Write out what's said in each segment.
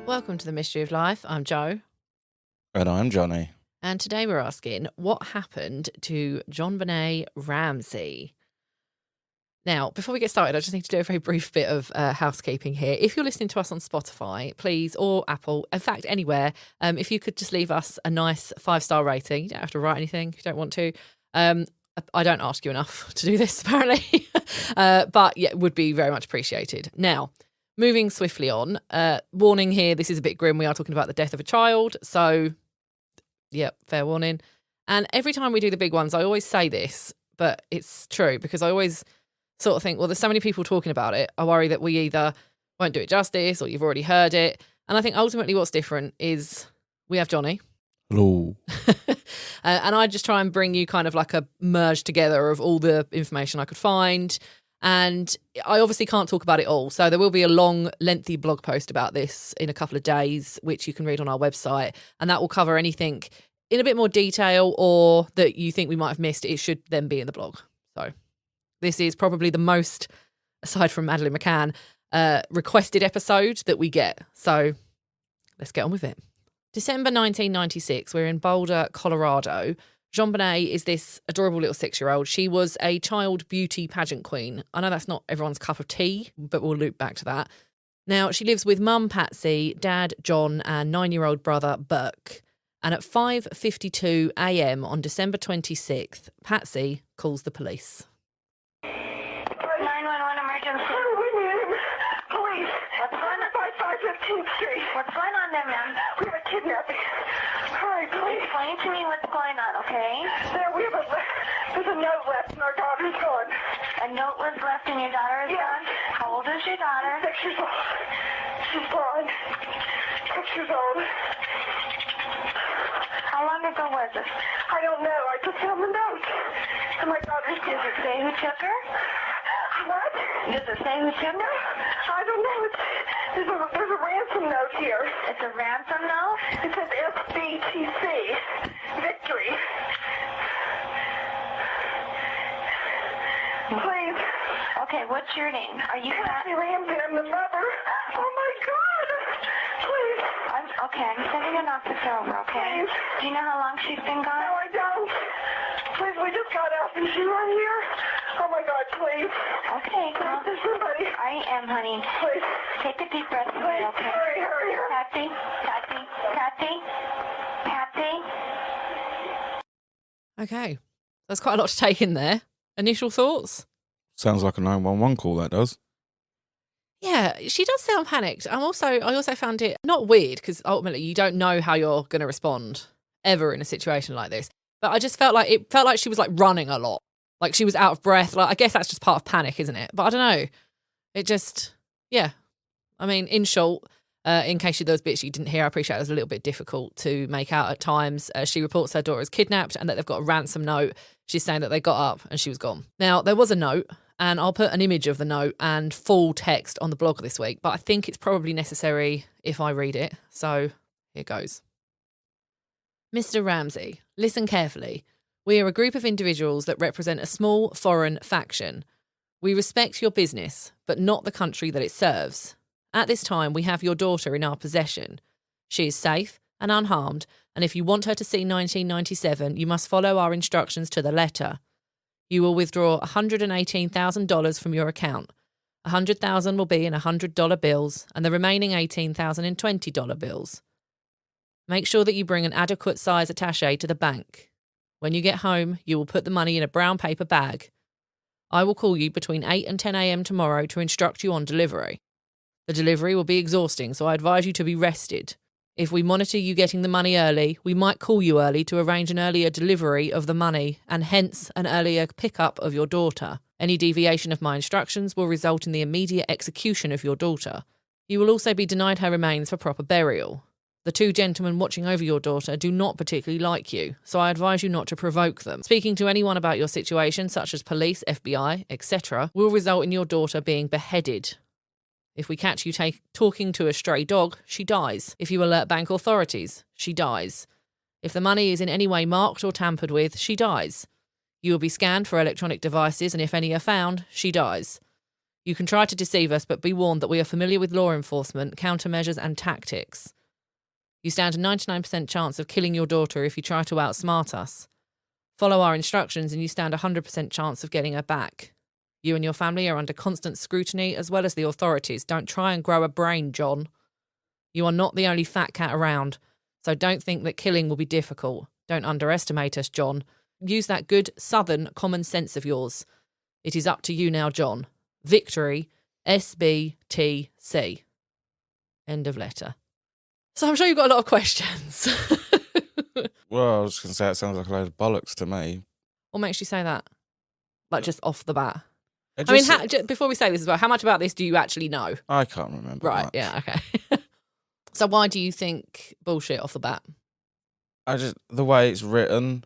Welcome to the Mystery of Life. I'm Jo. And I'm Jonny. And today we're asking, what happened to JonBenet Ramsey? Now, before we get started, I just need to do a very brief bit of housekeeping here. If you're listening to us on Spotify, please, or Apple, in fact, anywhere, if you could just leave us a nice 5-star rating. You don't have to write anything if you don't want to. I don't ask you enough to do this, apparently. But yeah, it would be very much appreciated. Now, moving swiftly on, warning here, this is a bit grim. We are talking about the death of a child. So, yeah, fair warning. And every time we do the big ones, I always say this, but it's true because I always sort of think, well, there's so many people talking about it. I worry that we either won't do it justice or you've already heard it. And I think ultimately what's different is we have Jonny. Hello. And I just try and bring you kind of like a merge together of all the information I could find. And I obviously can't talk about it all. So there will be a long, lengthy blog post about this in a couple of days, which you can read on our website. And that will cover anything in a bit more detail or that you think we might have missed. It should then be in the blog. So this is probably the most, aside from Madeleine McCann, requested episode that we get. So let's get on with it. December 1996, we're in Boulder, Colorado. JonBenet is this adorable little 6-year-old. She was a child beauty pageant queen. I know that's not everyone's cup of tea, but we'll loop back to that. Now, she lives with mum, Patsy, dad, John, and 9-year-old brother, Burke. And at 5:52 a.m. on December 26th, Patsy calls the police. 911 emergency. Police. What's going on? 515th Street. What's going on there, ma'am? We have a kidnapping. All right, please. Explain to me what's going on, okay? There's a note left and our daughter's gone. A note was left and your daughter is gone? How old is your daughter? 6 years old. She's gone. 6 years old. How long ago was this? I don't know. I just found the note. And my daughter's Does gone. it say who took her? What? Does it say who took her? I don't know. There's a ransom note here. It's a ransom note? It says FBTC. Victory. Please. Okay, what's your name? Are you Patsy Ramsey. I'm the mother. Oh, my God. Please. I'm sending an officer over, okay? Please. Do you know how long she's been No, gone? I don't. Please, we just got out. Is she right here? Oh, my God, please. Okay, Please, there's somebody. I am, honey. Please. Take a deep breath, Please, okay? hurry. Patsy. Okay, that's quite a lot to take in there. Initial thoughts? Sounds like a 911 call, that does. Yeah, she does sound panicked. I also found it not weird because ultimately you don't know how you're going to respond ever in a situation like this. But I just felt like she was like running a lot, like she was out of breath. Like I guess that's just part of panic, isn't it? But I don't know. It just, yeah. I mean, in short, in case those bits you didn't hear, I appreciate it was a little bit difficult to make out at times. She reports her daughter is kidnapped and that they've got a ransom note. She's saying that they got up and she was gone. Now, there was a note, and I'll put an image of the note and full text on the blog this week, but I think it's probably necessary if I read it. So here goes. Mr. Ramsey, listen carefully. We are a group of individuals that represent a small foreign faction. We respect your business, but not the country that it serves. At this time, we have your daughter in our possession. She is safe and unharmed, and if you want her to see 1997, you must follow our instructions to the letter. You will withdraw $118,000 from your account. $100,000 will be in $100 bills, and the remaining $18,000 in $20 bills. Make sure that you bring an adequate size attaché to the bank. When you get home, you will put the money in a brown paper bag. I will call you between 8 and 10 a.m. tomorrow to instruct you on delivery. The delivery will be exhausting, so I advise you to be rested. If we monitor you getting the money early, we might call you early to arrange an earlier delivery of the money and hence an earlier pickup of your daughter. Any deviation of my instructions will result in the immediate execution of your daughter. You will also be denied her remains for proper burial. The two gentlemen watching over your daughter do not particularly like you, so I advise you not to provoke them. Speaking to anyone about your situation, such as police, FBI, etc., will result in your daughter being beheaded. If we catch you talking to a stray dog, she dies. If you alert bank authorities, she dies. If the money is in any way marked or tampered with, she dies. You will be scanned for electronic devices, and if any are found, she dies. You can try to deceive us, but be warned that we are familiar with law enforcement, countermeasures, and tactics. You stand a 99% chance of killing your daughter if you try to outsmart us. Follow our instructions and you stand a 100% chance of getting her back. You and your family are under constant scrutiny as well as the authorities. Don't try and grow a brain, John. You are not the only fat cat around, so don't think that killing will be difficult. Don't underestimate us, John. Use that good southern common sense of yours. It is up to you now, John. Victory, SBTC. End of letter. So I'm sure you've got a lot of questions. Well, I was going to say it sounds like a load of bollocks to me. What makes you say that? Like just off the bat? It I mean, just- before we say this as well, how much about this do you actually know? I can't remember. Right, much. yeah, okay. So why do you think bullshit off the bat? The way it's written,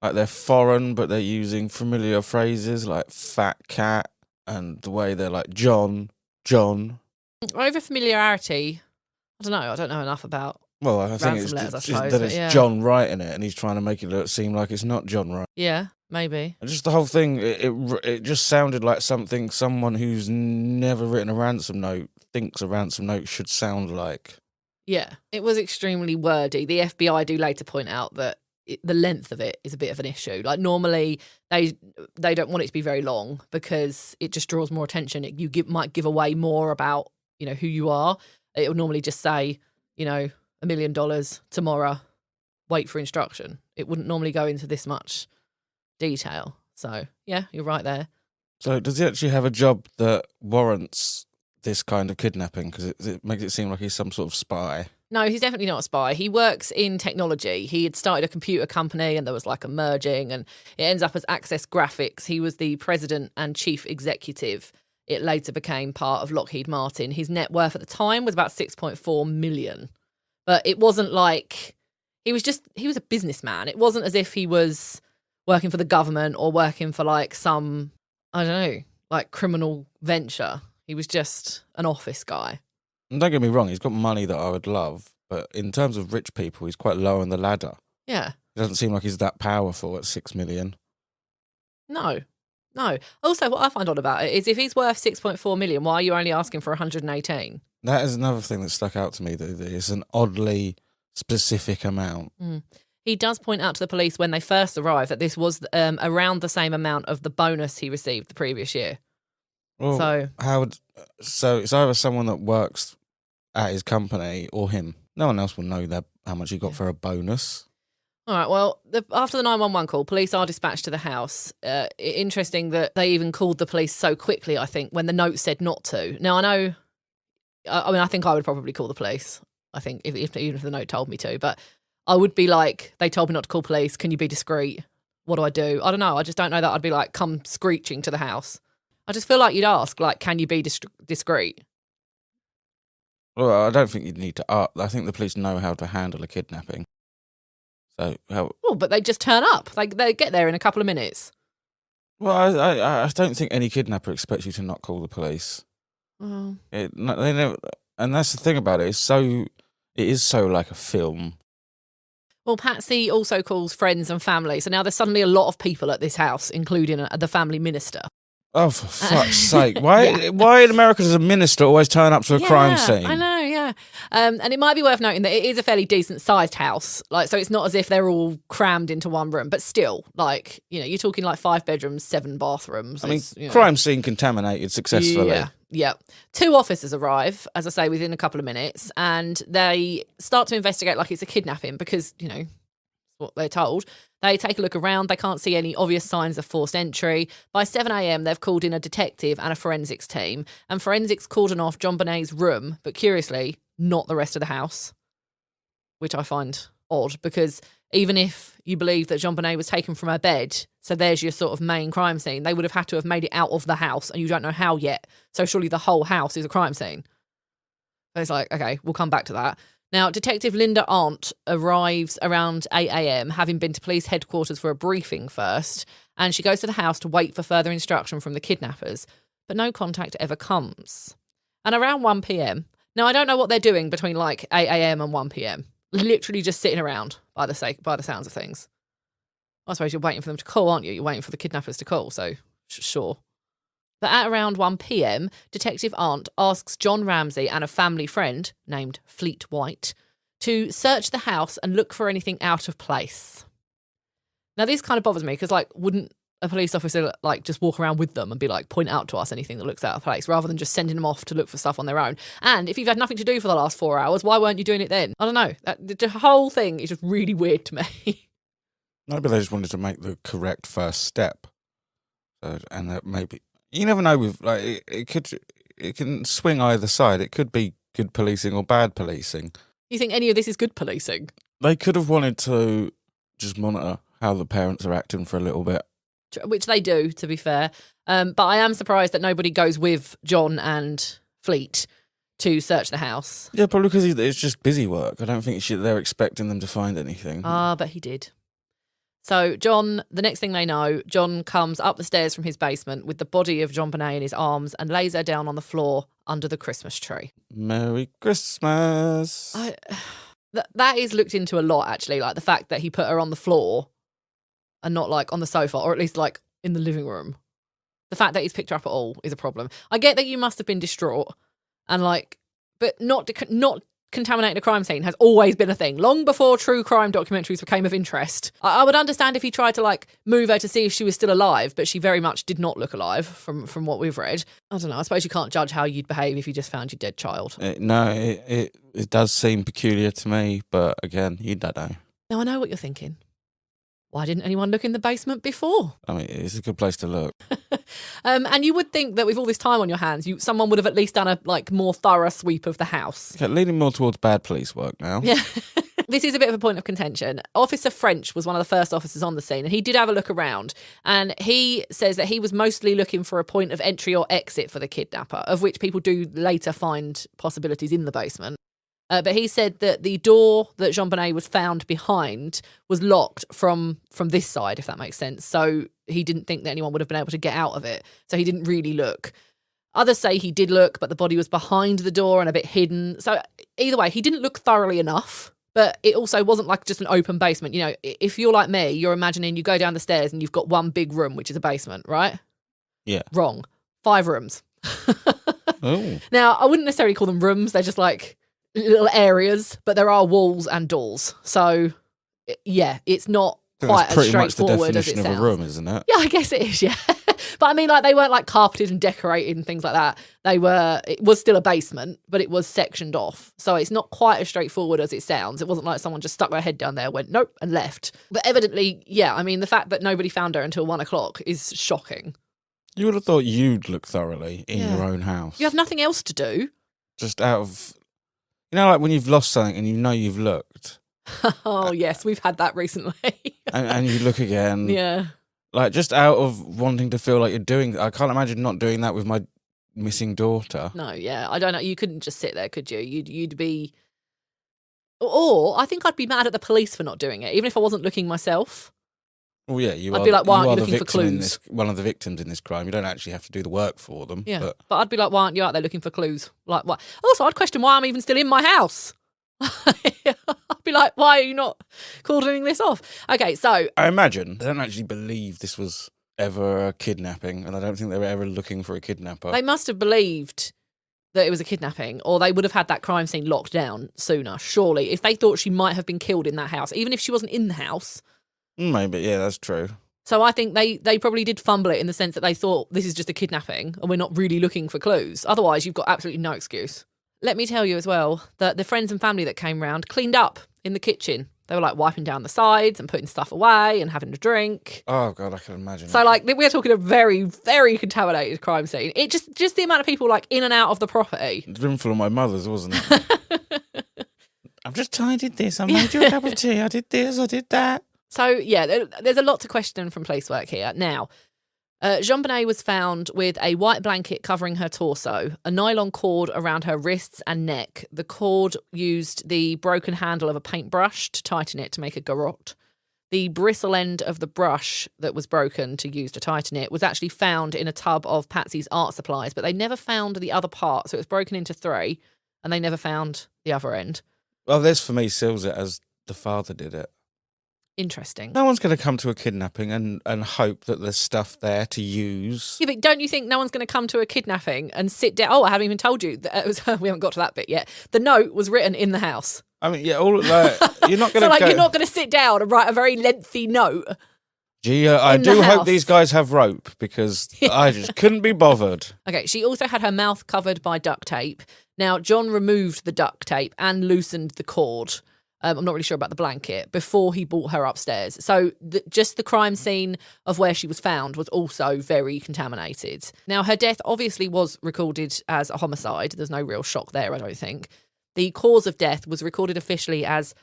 like they're foreign, but they're using familiar phrases like fat cat, and the way they're like John. Over familiarity, I don't know enough about. Well, I think Ransom it's letters, I just suppose, that but it's yeah. John writing it, and he's trying to make it seem like it's not John writing. Yeah, maybe. And just the whole thing, it just sounded like something someone who's never written a ransom note thinks a ransom note should sound like. Yeah, it was extremely wordy. The FBI do later point out that the length of it is a bit of an issue. Like normally they don't want it to be very long because it just draws more attention. Might give away more about, who you are. It would normally just say, $1 million tomorrow, wait for instruction. It wouldn't normally go into this much detail. So yeah, you're right there. So does he actually have a job that warrants this kind of kidnapping? Because it makes it seem like he's some sort of spy. No, he's definitely not a spy. He works in technology. He had started a computer company and there was like a merging and it ends up as Access Graphics. He was the president and chief executive. It later became part of Lockheed Martin. His net worth at the time was about 6.4 million. But it wasn't like he was a businessman. It wasn't as if he was working for the government or working for like some, I don't know, like criminal venture. He was just an office guy. And don't get me wrong, he's got money that I would love, but in terms of rich people, he's quite low on the ladder. Yeah. It doesn't seem like he's that powerful at 6 million. No. Also, what I find odd about it is if he's worth 6.4 million, why are you only asking for 118? That is another thing that stuck out to me, that it's an oddly specific amount. He does point out to the police when they first arrived that this was around the same amount of the bonus he received the previous year. Well, so it's either someone that works at his company or him. No one else will know how much he got for a bonus. All right, well, after the 911 call, police are dispatched to the house. Interesting that they even called the police so quickly, I think, when the note said not to. Now, I think I would probably call the police, I think, even if the note told me to. But I would be like, they told me not to call police. Can you be discreet? What do I do? I don't know. I just don't know that I'd be like, come screeching to the house. I just feel like you'd ask, like, can you be discreet? Well, I don't think you'd need to ask. I think the police know how to handle a kidnapping. So Oh, but they just turn up. They get there in a couple of minutes. Well, I don't think any kidnapper expects you to not call the police. Well, They never, and that's the thing about it. It is so like a film. Well, Patsy also calls friends and family. So now there's suddenly a lot of people at this house, including the family minister. Oh, for fuck's sake! Why in America does a minister always turn up to a crime scene? I know, yeah. And it might be worth noting that it is a fairly decent-sized house. So it's not as if they're all crammed into one room, but still, you're talking like 5 bedrooms, 7 bathrooms. I mean, crime scene contaminated successfully. Yeah. 2 officers arrive, as I say, within a couple of minutes, and they start to investigate like it's a kidnapping because, what they're told. They take a look around. They can't see any obvious signs of forced entry. By 7 a.m, they've called in a detective and a forensics team. And forensics cordoned off JonBenet's room, but curiously, not the rest of the house, which I find odd because even if you believe that JonBenet was taken from her bed, so there's your sort of main crime scene, they would have had to have made it out of the house, and you don't know how yet. So surely the whole house is a crime scene. So it's like, okay, we'll come back to that. Now, Detective Linda Arndt arrives around 8 a.m, having been to police headquarters for a briefing first, and she goes to the house to wait for further instruction from the kidnappers, but no contact ever comes. And around 1 p.m, now I don't know what they're doing between like 8 a.m. and 1 p.m, literally just sitting around by the sounds of things. I suppose you're waiting for them to call, aren't you? You're waiting for the kidnappers to call, so sure. But at around 1 p.m, Detective Arndt asks John Ramsey and a family friend named Fleet White to search the house and look for anything out of place. Now, this kind of bothers me because, like, wouldn't a police officer, like, just walk around with them and be like, point out to us anything that looks out of place rather than just sending them off to look for stuff on their own? And if you've had nothing to do for the last 4 hours, why weren't you doing it then? I don't know. The whole thing is just really weird to me. Maybe they just wanted to make the correct first step. So, and that maybe... You never know with, like, it can swing either side. It could be good policing or bad policing. You think any of this is good policing? They could have wanted to just monitor how the parents are acting for a little bit. Which they do, to be fair. But I am surprised that nobody goes with John and Fleet to search the house. Yeah, probably because it's just busy work. I don't think they're expecting them to find anything. But he did. So John, the next thing they know, John comes up the stairs from his basement with the body of JonBenet in his arms and lays her down on the floor under the Christmas tree. Merry Christmas. That is looked into a lot, actually, like the fact that he put her on the floor and not, like, on the sofa, or at least, like, in the living room. The fact that he's picked her up at all is a problem. I get that you must have been distraught and, like, but not contaminating a crime scene has always been a thing. Long before true crime documentaries became of interest. I would understand if he tried to, like, move her to see if she was still alive, but she very much did not look alive from what we've read. I don't know. I suppose you can't judge how you'd behave if you just found your dead child. It does seem peculiar to me, but again, you don't know. Now, I know what you're thinking. Why didn't anyone look in the basement before? I mean, it's a good place to look. And you would think that with all this time on your hands, someone would have at least done a, like, more thorough sweep of the house. Okay, leaning more towards bad police work now. Yeah. This is a bit of a point of contention. Officer French was one of the first officers on the scene, and he did have a look around. And he says that he was mostly looking for a point of entry or exit for the kidnapper, of which people do later find possibilities in the basement. But he said that the door that JonBenet was found behind was locked from this side, if that makes sense. So he didn't think that anyone would have been able to get out of it. So he didn't really look. Others say he did look, but the body was behind the door and a bit hidden. So either way, he didn't look thoroughly enough. But it also wasn't like just an open basement. You know, if you're like me, you're imagining you go down the stairs and you've got one big room, which is a basement, right? Yeah. Wrong. 5 rooms. Oh. Now, I wouldn't necessarily call them rooms. They're just like little areas, but there are walls and doors. So, yeah, it's not quite as straightforward as it sounds. Pretty much the definition of a room, isn't it? Yeah, I guess it is, yeah. But I mean, like, they weren't like carpeted and decorated and things like that. It was still a basement, but it was sectioned off. So it's not quite as straightforward as it sounds. It wasn't like someone just stuck their head down there, went, nope, and left. But evidently, yeah, I mean, the fact that nobody found her until 1 o'clock is shocking. You would have thought you'd look thoroughly in your own house. You have nothing else to do. Just out of... You know, like when you've lost something and you know you've looked. Oh, yes, we've had that recently. and you look again. Yeah. Like, just out of wanting to feel like you're doing... I can't imagine not doing that with my missing daughter. No, yeah. I don't know. You couldn't just sit there, could you? You'd be... Or I think I'd be mad at the police for not doing it, even if I wasn't looking myself. Well, yeah, I'd be like, why aren't you looking for clues? One of the victims in this crime. You don't actually have to do the work for them. Yeah, but I'd be like, why aren't you out there looking for clues? Like, what? Also, I'd question why I'm even still in my house. I'd be like, why are you not calling this off? Okay, so... I imagine they don't actually believe this was ever a kidnapping, and I don't think they were ever looking for a kidnapper. They must have believed that it was a kidnapping, or they would have had that crime scene locked down sooner, surely. If they thought she might have been killed in that house, even if she wasn't in the house... Maybe, yeah, that's true. So I think they probably did fumble it in the sense that they thought this is just a kidnapping and we're not really looking for clues. Otherwise, you've got absolutely no excuse. Let me tell you as well that the friends and family that came round cleaned up in the kitchen. They were like wiping down the sides and putting stuff away and having a drink. Oh, God, I can imagine. So, like, we're talking a very, very contaminated crime scene. It just the amount of people, like, in and out of the property. It's been full of my mother's, wasn't it? I've just tidied this. I made you a cup of tea. I did this. I did that. So, yeah, there's a lot to question from police work here. Now, JonBenet was found with a white blanket covering her torso, a nylon cord around her wrists and neck. The cord used the broken handle of a paintbrush to tighten it to make a garrote. The bristle end of the brush that was broken to use to tighten it was actually found in a tub of Patsy's art supplies, but they never found the other part. So it was broken into 3, and they never found the other end. Well, this, for me, seals it as the father did it. Interesting. No one's going to come to a kidnapping and hope that there's stuff there to use. Yeah, but don't you think no one's going to come to a kidnapping and sit down? Oh, I haven't even told you. That it was, we haven't got to that bit yet. The note was written in the house. I mean, yeah, all you're not going to So, you're not going to sit down and write a very lengthy note. Gee, I in the do hope house. these guys have rope because I just couldn't be bothered. Okay, she also had her mouth covered by duct tape. Now, John removed the duct tape and loosened the cord. I'm not really sure about the blanket before he brought her upstairs. So just the crime scene of where she was found was also very contaminated. Now, her death obviously was recorded as a homicide. There's no real shock there, I don't think. The cause of death was recorded officially as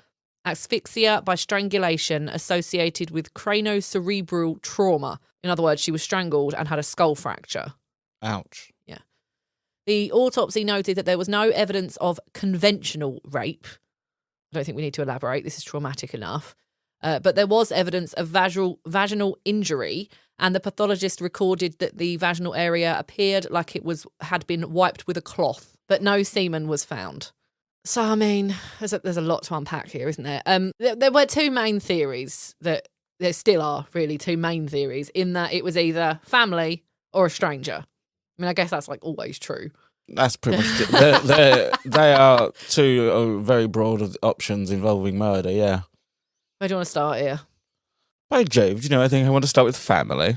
asphyxia by strangulation associated with cranocerebral trauma. In other words, she was strangled and had a skull fracture. Ouch. Yeah. The autopsy noted that there was no evidence of conventional rape. I don't think we need to elaborate. This is traumatic enough. But there was evidence of vaginal injury, and the pathologist recorded that the vaginal area appeared like it had been wiped with a cloth, but no semen was found. So, I mean, there's a lot to unpack here, isn't there? There were two main theories that there still are really two main theories in that it was either family or a stranger. I mean, I guess that's like always true. That's pretty much it. They are two very broad options involving murder, yeah. Where do you want to start here? By Jove, do you know, I think I want to start with family.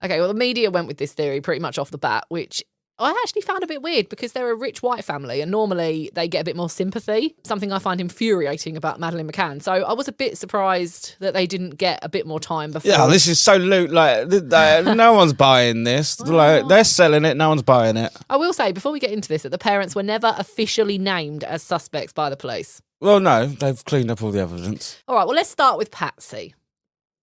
Okay, well, the media went with this theory pretty much off the bat, which I actually found a bit weird because they're a rich white family and normally they get a bit more sympathy, something I find infuriating about Madeleine McCann. So I was a bit surprised that they didn't get a bit more time before. Yeah, this is so loot. Like, no one's buying this. Like, they're selling it, no one's buying it. I will say, before we get into this, that the parents were never officially named as suspects by the police. Well, no, they've cleaned up all the evidence. All right, well, let's start with Patsy.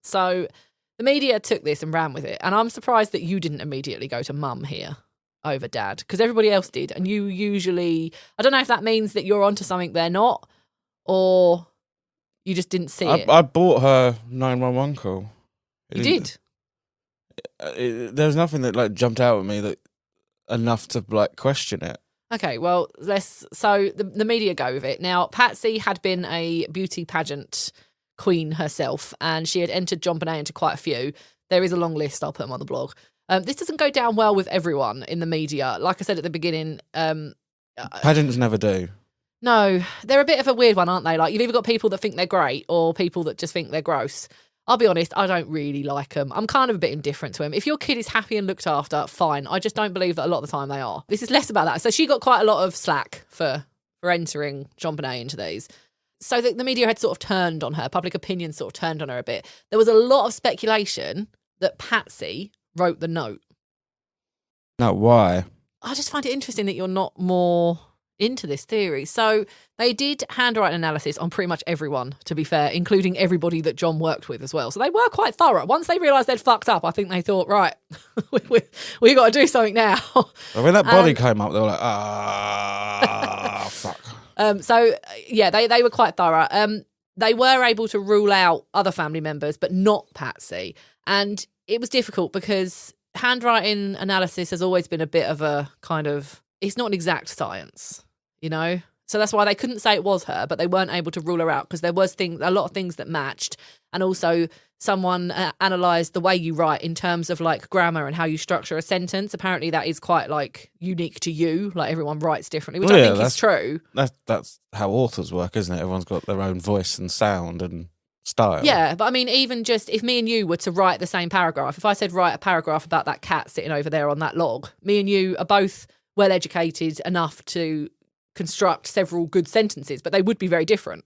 So the media took this and ran with it, and I'm surprised that you didn't immediately go to mum here over dad, because everybody else did, and you usually, I don't know if that means that you're onto something they're not, or you just didn't see it. I bought her 911 call. You did? There was nothing that like jumped out at me that enough to like question it. Okay, well, so the media go with it. Now, Patsy had been a beauty pageant queen herself, and she had entered JonBenet into quite a few. There is a long list, I'll put them on the blog. This doesn't go down well with everyone in the media. Like I said at the beginning... Pageants never do. No, they're a bit of a weird one, aren't they? Like, you've either got people that think they're great or people that just think they're gross. I'll be honest, I don't really like them. I'm kind of a bit indifferent to them. If your kid is happy and looked after, fine. I just don't believe that a lot of the time they are. This is less about that. So she got quite a lot of slack for entering JonBenet into these. So the media had sort of turned on her. Public opinion sort of turned on her a bit. There was a lot of speculation that Patsy wrote the note. No, why? I just find it interesting that you're not more into this theory. So they did handwriting analysis on pretty much everyone, to be fair, including everybody that John worked with as well. So they were quite thorough. Once they realised they'd fucked up, I think they thought, right, we got to do something now. When that body came up, they were like, fuck. So, yeah, they were quite thorough. They were able to rule out other family members, but not Patsy. And it was difficult because handwriting analysis has always been a bit of a kind of, it's not an exact science, you know? So that's why they couldn't say it was her, but they weren't able to rule her out because there was a lot of things that matched. And also someone analysed the way you write in terms of like grammar and how you structure a sentence. Apparently that is quite like unique to you. Like everyone writes differently, which I think is true. That's how authors work, isn't it? Everyone's got their own voice and sound and style. Yeah, but I mean, even just if me and you were to write the same paragraph, if I said write a paragraph about that cat sitting over there on that log, me and you are both well educated enough to construct several good sentences, but they would be very different.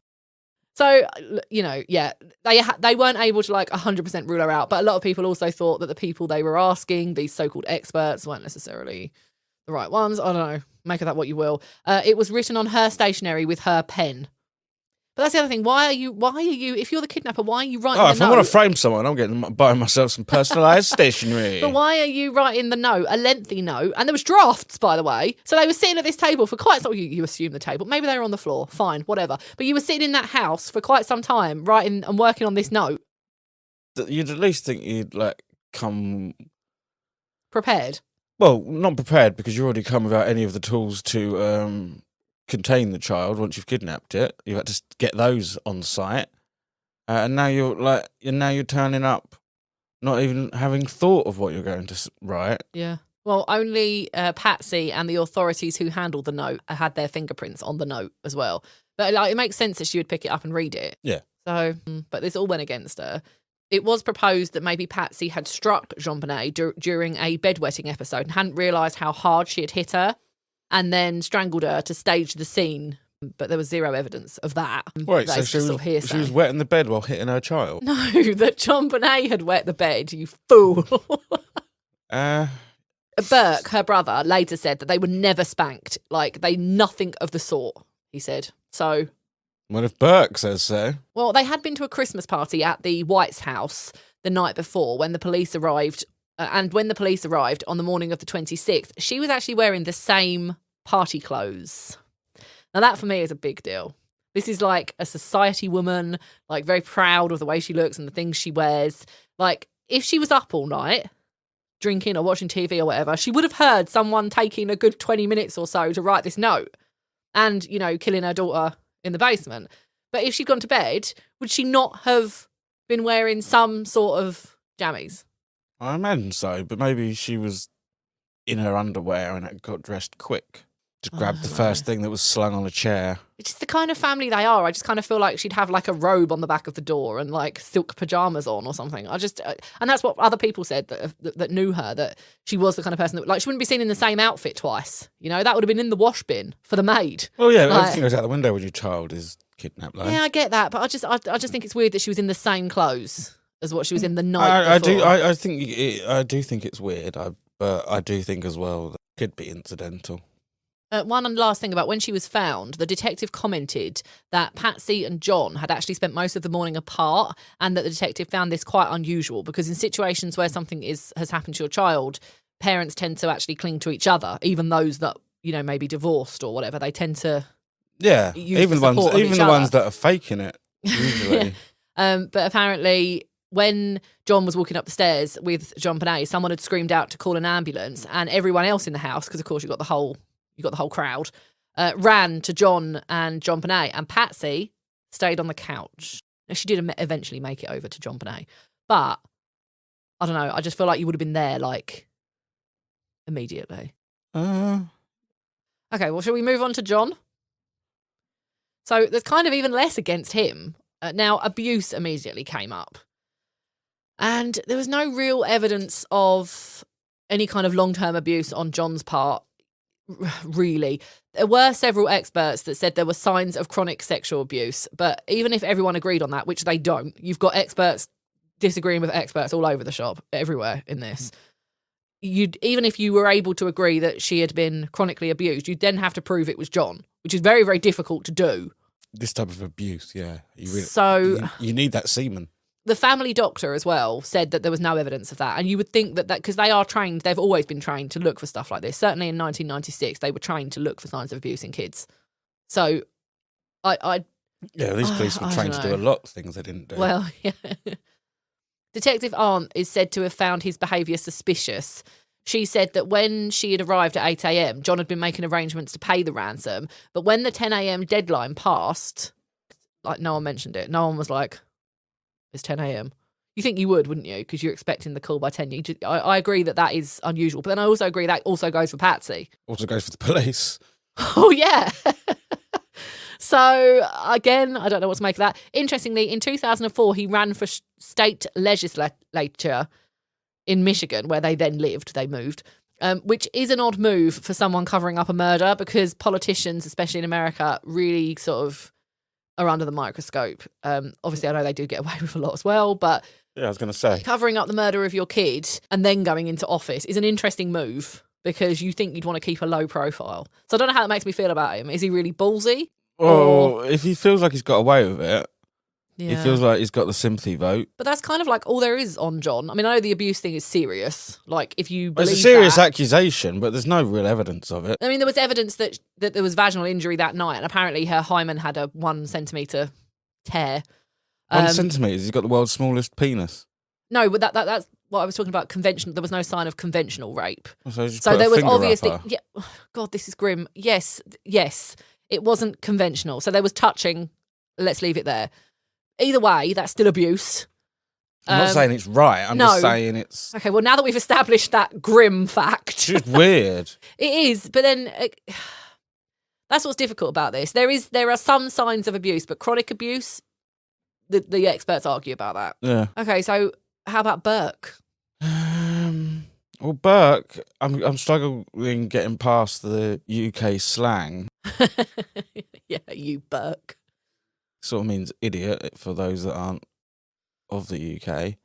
So, you know, yeah, they weren't able to like 100% rule her out, but a lot of people also thought that the people they were asking, these so-called experts, weren't necessarily the right ones. I don't know, make of that what you will. It was written on her stationery with her pen. But that's the other thing. Why are you, if you're the kidnapper, why are you writing the note? If I want to frame someone, I'm buying myself some personalised stationery. But why are you writing the note, a lengthy note? And there was drafts, by the way. So they were sitting at this table for quite some time. You assume the table. Maybe they were on the floor. Fine, whatever. But you were sitting in that house for quite some time, writing and working on this note. You'd at least think you'd like come prepared. Well, not prepared because you already come without any of the tools to contain the child once you've kidnapped it. You've had to get those on site. and now you're turning up, not even having thought of what you're going to write. Yeah. Well, only Patsy and the authorities who handled the note had their fingerprints on the note as well. But like, it makes sense that she would pick it up and read it. Yeah. So, but this all went against her. It was proposed that maybe Patsy had struck JonBenet during a bedwetting episode and hadn't realised how hard she had hit her, and then strangled her to stage the scene. But there was zero evidence of that. Wait, That so is she was wetting the bed while hitting her child? No, that JonBenet had wet the bed, you fool. Burke, her brother, later said that they were never spanked. Like, nothing of the sort, he said. So... Well, if Burke says so. Well, they had been to a Christmas party at the White's house the night before when the police arrived. And when the police arrived on the morning of the 26th, she was actually wearing the same party clothes. Now, that for me is a big deal. This is like a society woman, like very proud of the way she looks and the things she wears. Like, if she was up all night, drinking or watching TV or whatever, she would have heard someone taking a good 20 minutes or so to write this note and, you know, killing her daughter in the basement. But if she'd gone to bed, would she not have been wearing some sort of jammies? I imagine so, but maybe she was in her underwear and it got dressed quick. Just grabbed the first thing that was slung on a chair. It's just the kind of family they are. I just kind of feel like she'd have like a robe on the back of the door and like silk pajamas on or something. And that's what other people said that knew her, that she was the kind of person that, like, she wouldn't be seen in the same outfit twice. You know, that would have been in the wash bin for the maid. Well, yeah, Like, everything goes out the window when your child is kidnapped. Like. yeah, I get that, but I just think it's weird that she was in the same clothes as what she was in the night before. I do think it's weird, but I do think as well that it could be incidental. One last thing about when she was found, the detective commented that Patsy and John had actually spent most of the morning apart, and that the detective found this quite unusual because in situations where something has happened to your child, parents tend to actually cling to each other, even those that, you know, may be divorced or whatever. They tend to even the ones that are faking it usually. But apparently, when John was walking up the stairs with JonBenet, someone had screamed out to call an ambulance, and everyone else in the house, because of course you got the whole crowd, ran to John and JonBenet, and Patsy stayed on the couch. Now, she did eventually make it over to JonBenet, but I don't know. I just feel like you would have been there, like, immediately. Okay, well, shall we move on to John? So there's kind of even less against him. Now, abuse immediately came up. And there was no real evidence of any kind of long-term abuse on John's part, really. There were several experts that said there were signs of chronic sexual abuse, but even if everyone agreed on that, which they don't, you've got experts disagreeing with experts all over the shop, everywhere in this. Even if you were able to agree that she had been chronically abused, you'd then have to prove it was John, which is very, very difficult to do. This type of abuse, yeah. You need that semen. The family doctor as well said that there was no evidence of that. And you would think that because they are trained, they've always been trained to look for stuff like this. Certainly in 1996, they were trained to look for signs of abuse in kids. So yeah, these police were trained to do a lot of things they didn't do. Well, yeah. Detective Arndt is said to have found his behaviour suspicious. She said that when she had arrived at 8 a.m, John had been making arrangements to pay the ransom. But when the 10 a.m. deadline passed, like, no one mentioned it. No one was like, it's 10 a.m. You think you would, wouldn't you? Because you're expecting the call by 10. I agree that is unusual. But then I also agree that also goes for Patsy. Also goes for the police. Oh, yeah. So, again, I don't know what to make of that. Interestingly, in 2004, he ran for state legislature in Michigan, where they then lived. They moved, which is an odd move for someone covering up a murder, because politicians, especially in America, really sort of are under the microscope. Obviously, I know they do get away with a lot as well, but yeah, I was going to say, covering up the murder of your kid and then going into office is an interesting move, because you think you'd want to keep a low profile. So I don't know how it makes me feel about him. Is he really ballsy? Well, if he feels like he's got away with it, Yeah. he feels like he's got the sympathy vote. But that's kind of like all there is on John. I mean, I know the abuse thing is serious. Like, if you believe It's a serious that, accusation, but there's no real evidence of it. I mean, there was evidence that there was vaginal injury that night, and apparently her hymen had a 1 centimetre tear. 1 centimetre? He's got the world's smallest penis. No, but that's what I was talking about. Conventional. There was no sign of conventional rape. So there was obviously, her. yeah. Oh, God, this is grim. Yes, it wasn't conventional. So there was touching. Let's leave it there. Either way, that's still abuse. I'm not saying it's right. I'm no. just saying it's... Okay, well, now that we've established that grim fact. It's just weird. It is, but then that's what's difficult about this. There are some signs of abuse, but chronic abuse, the experts argue about that. Yeah. Okay, so how about Burke? Well, Burke, I'm struggling getting past the UK slang. Yeah, you Burke. Sort of means idiot for those that aren't of the UK.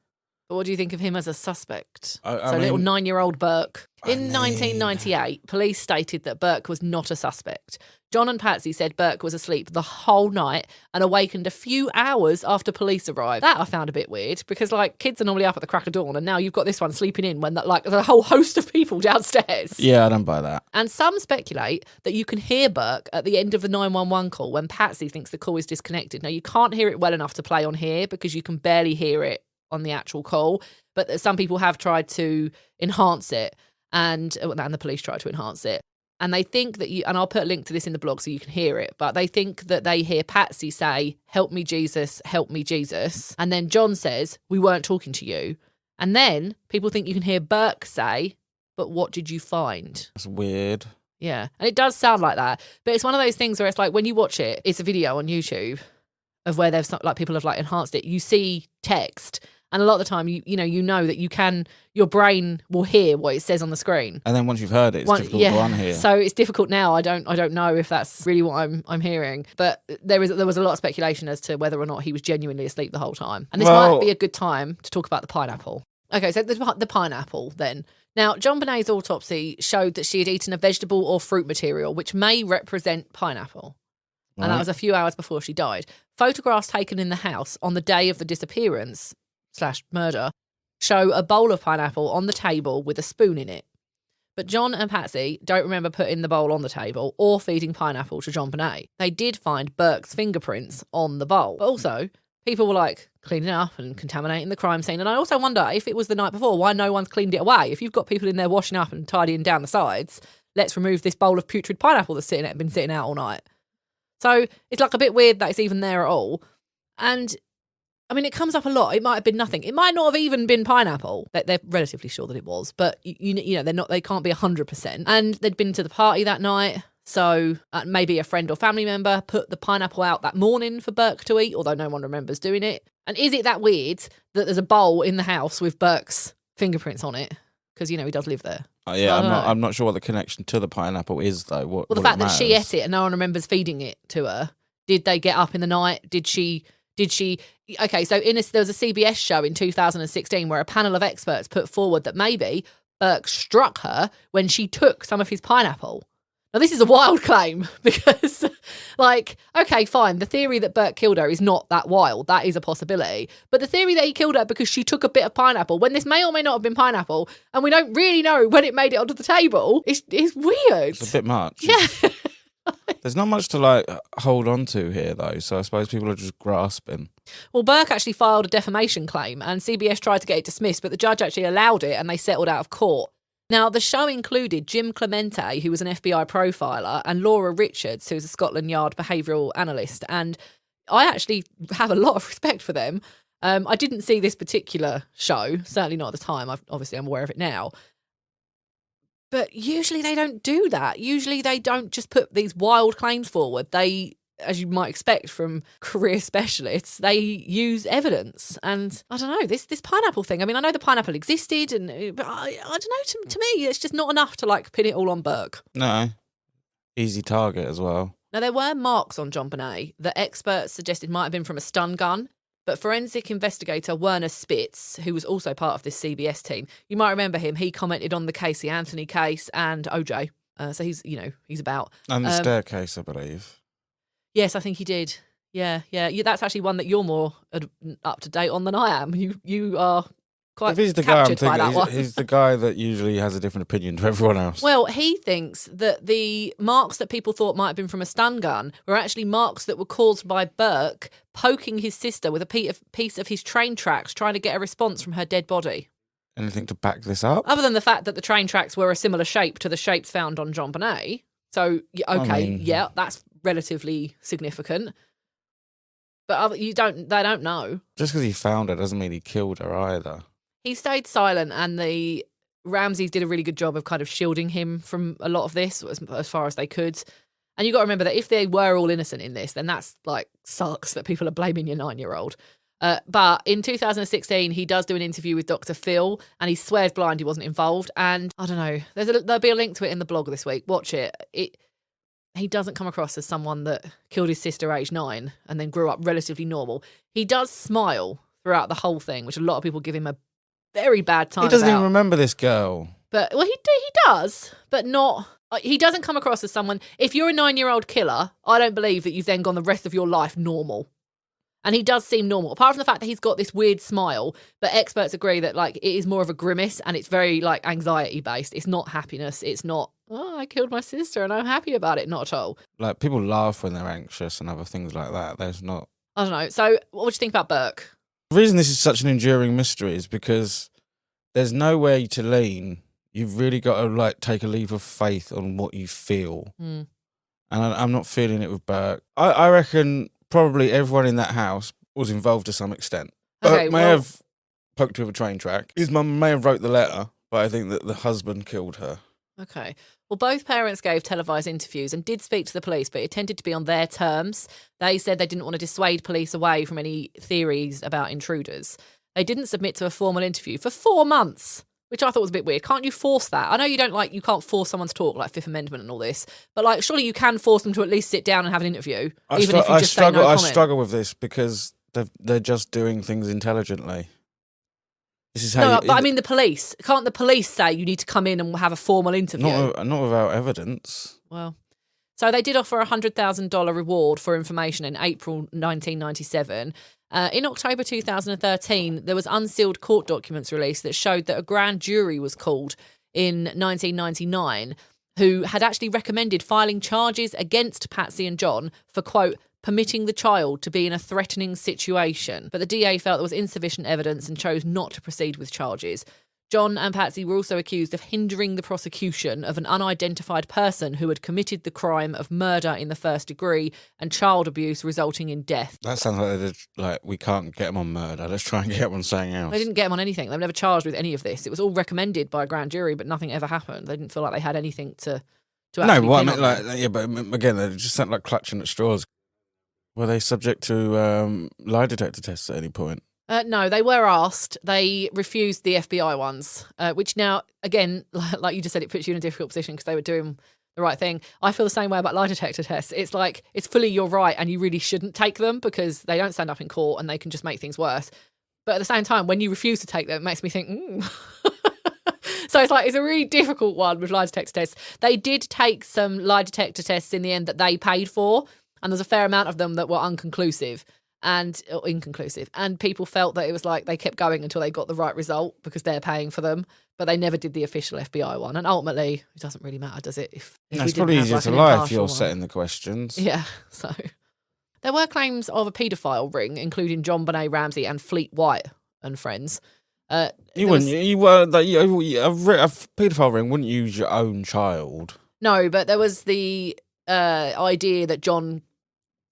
But what do you think of him as a suspect? I little mean, 9-year-old Burke. I In mean- 1998, police stated that Burke was not a suspect. John and Patsy said Burke was asleep the whole night and awakened a few hours after police arrived. That I found a bit weird because, like, kids are normally up at the crack of dawn and now you've got this one sleeping in when, like, there's a whole host of people downstairs. Yeah, I don't buy that. And some speculate that you can hear Burke at the end of the 911 call when Patsy thinks the call is disconnected. Now, you can't hear it well enough to play on here because you can barely hear it on the actual call, but some people have tried to enhance it, and the police tried to enhance it. And they think that and I'll put a link to this in the blog so you can hear it, but they think that they hear Patsy say, "Help me, Jesus, help me, Jesus." And then John says, "We weren't talking to you." And then people think you can hear Burke say, "But what did you find?" That's weird. Yeah. And it does sound like that. But it's one of those things where it's like when you watch it, it's a video on YouTube of where they've like people have like enhanced it. You see text. And a lot of the time, you know that your brain will hear what it says on the screen. And then once you've heard it, it's difficult to unhear. So it's difficult now. I don't know if that's really what I'm hearing. But there was a lot of speculation as to whether or not he was genuinely asleep the whole time. And this might be a good time to talk about the pineapple. Okay, so the pineapple then. Now, JonBenet's autopsy showed that she had eaten a vegetable or fruit material, which may represent pineapple. Right. And that was a few hours before she died. Photographs taken in the house on the day of the disappearance/murder show a bowl of pineapple on the table with a spoon in it. But John and Patsy don't remember putting the bowl on the table or feeding pineapple to JonBenet. They did find Burke's fingerprints on the bowl. But also, people were like cleaning up and contaminating the crime scene. And I also wonder if it was the night before, why no one's cleaned it away? If you've got people in there washing up and tidying down the sides, let's remove this bowl of putrid pineapple that's been sitting out all night. So it's like a bit weird that it's even there at all. And I mean, it comes up a lot. It might have been nothing. It might not have even been pineapple. They're relatively sure that it was, but you know, they can't be 100%. And they'd been to the party that night, so maybe a friend or family member put the pineapple out that morning for Burke to eat, although no one remembers doing it. And is it that weird that there's a bowl in the house with Burke's fingerprints on it? Because he does live there. Yeah, I'm not sure what the connection to the pineapple is though. Well, the fact that she ate it and no one remembers feeding it to her. Did they get up in the night? Did she? Okay, so there was a CBS show in 2016 where a panel of experts put forward that maybe Burke struck her when she took some of his pineapple. Now, this is a wild claim because, like, okay, fine, the theory that Burke killed her is not that wild. That is a possibility. But the theory that he killed her because she took a bit of pineapple, when this may or may not have been pineapple, and we don't really know when it made it onto the table, is weird. It's a bit much. Yeah. There's not much to, like, hold on to here, though, so I suppose people are just grasping. Well, Burke actually filed a defamation claim and CBS tried to get it dismissed, but the judge actually allowed it and they settled out of court. Now, the show included Jim Clemente, who was an FBI profiler, and Laura Richards, who's a Scotland Yard behavioural analyst. And I actually have a lot of respect for them. I didn't see this particular show, certainly not at the time. I'm aware of it now. But usually they don't do that. Usually they don't just put these wild claims forward. They, as you might expect from career specialists, they use evidence. And I don't know, this pineapple thing. I mean, I know the pineapple existed, but I don't know, to me, it's just not enough to like pin it all on Burke. No. Easy target as well. Now, there were marks on JonBenet that experts suggested might have been from a stun gun. But forensic investigator Werner Spitz, who was also part of this CBS team, you might remember him. He commented on the Casey Anthony case and OJ. So he's about. And the staircase, I believe. Yes, I think he did. Yeah. That's actually one that you're more up to date on than I am. You are quite If he's the guy I'm captured by that thinking, one. he's the guy that usually has a different opinion to everyone else. Well, he thinks that the marks that people thought might have been from a stun gun were actually marks that were caused by Burke poking his sister with a piece of his train tracks, trying to get a response from her dead body. Anything to back this up? Other than the fact that the train tracks were a similar shape to the shapes found on JonBenet. So, okay, that's relatively significant. but they don't know. Just because he found her doesn't mean he killed her either. He stayed silent, and the Ramseys did a really good job of kind of shielding him from a lot of this as far as they could. And you got to remember that if they were all innocent in this, then that's like sucks that people are blaming your 9-year-old. But in 2016, he does do an interview with Dr. Phil, and he swears blind he wasn't involved. And I don't know, there'll be a link to it in the blog this week. Watch it. He doesn't come across as someone that killed his sister aged 9 and then grew up relatively normal. He does smile throughout the whole thing, which a lot of people give him a very bad time. He doesn't about. even remember this girl. But he does, but not. He doesn't come across as someone. If you're a 9-year-old killer, I don't believe that you've then gone the rest of your life normal. And he does seem normal, apart from the fact that he's got this weird smile. But experts agree that like it is more of a grimace, and it's very like anxiety based. It's not happiness. It's not. Oh, I killed my sister and I'm happy about it. Not at all. Like, people laugh when they're anxious and other things like that. There's not. I don't know. So, what do you think about Burke? The reason this is such an enduring mystery is because there's no way to lean. You've really got to like take a leap of faith on what you feel. And I'm not feeling it with Burke. I reckon probably everyone in that house was involved to some extent. Burke may have poked her with a train track. His mum may have wrote the letter, but I think that the husband killed her. Okay. Well, both parents gave televised interviews and did speak to the police, but it tended to be on their terms. They said they didn't want to dissuade police away from any theories about intruders. They didn't submit to a formal interview for 4 months, which I thought was a bit weird. Can't you force that? I know you can't force someone to talk, like Fifth Amendment and all this, but like surely you can force them to at least sit down and have an interview, even if you just say no comment. I struggle with this because they're just doing things intelligently. This is how. But I mean the police. Can't the police say you need to come in and have a formal interview? Not without evidence. Well, so they did offer a $100,000 reward for information in April 1997. In October 2013, there was unsealed court documents released that showed that a grand jury was called in 1999 who had actually recommended filing charges against Patsy and John for, quote, permitting the child to be in a threatening situation. But the DA felt there was insufficient evidence and chose not to proceed with charges. John and Patsy were also accused of hindering the prosecution of an unidentified person who had committed the crime of murder in the first degree and child abuse resulting in death. That sounds like they did, like, we can't get them on murder. Let's try and get them on something else. They didn't get them on anything. They were never charged with any of this. It was all recommended by a grand jury, but nothing ever happened. They didn't feel like they had anything to actually what I pin mean, on like, them. yeah, but again, they just sound like clutching at straws. Were they subject to lie detector tests at any point? No, they were asked. They refused the FBI ones, which now, again, like you just said, it puts you in a difficult position because they were doing the right thing. I feel the same way about lie detector tests. It's like, it's fully your right and you really shouldn't take them because they don't stand up in court and they can just make things worse. But at the same time, when you refuse to take them, it makes me think, So it's like, it's a really difficult one with lie detector tests. They did take some lie detector tests in the end that they paid for, and there's a fair amount of them that were inconclusive, and people felt that it was like they kept going until they got the right result because they're paying for them, but they never did the official FBI one. And ultimately, it doesn't really matter, does it? If it's probably easier to lie if you're setting the questions. Yeah, so there were claims of a paedophile ring, including JonBenet, Ramsey, and Fleet White and friends. A paedophile ring wouldn't use your own child. No, but there was the idea that John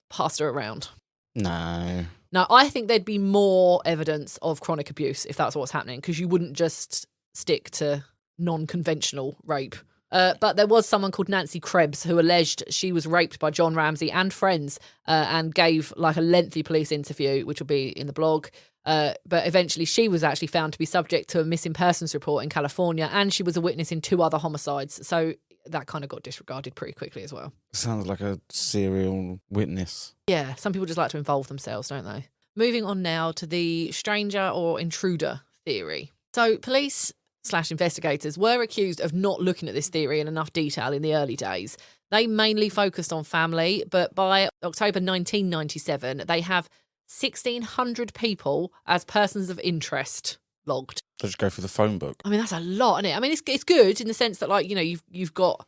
passed her around. No, I think there'd be more evidence of chronic abuse if that's what's happening, because you wouldn't just stick to non-conventional rape. But there was someone called Nancy Krebs who alleged she was raped by John Ramsey and friends, and gave like a lengthy police interview, which will be in the blog. But eventually she was actually found to be subject to a missing persons report in California, and she was a witness in 2 other homicides. So that kind of got disregarded pretty quickly as well. Sounds like a serial witness. Yeah, some people just like to involve themselves, don't they? Moving on now to the stranger or intruder theory. So police/investigators were accused of not looking at this theory in enough detail in the early days. They mainly focused on family, but by October 1997, they have 1,600 people as persons of interest logged. They just go through the phone book. I mean, that's a lot, isn't it? I mean, it's good in the sense that, like, you know, you've got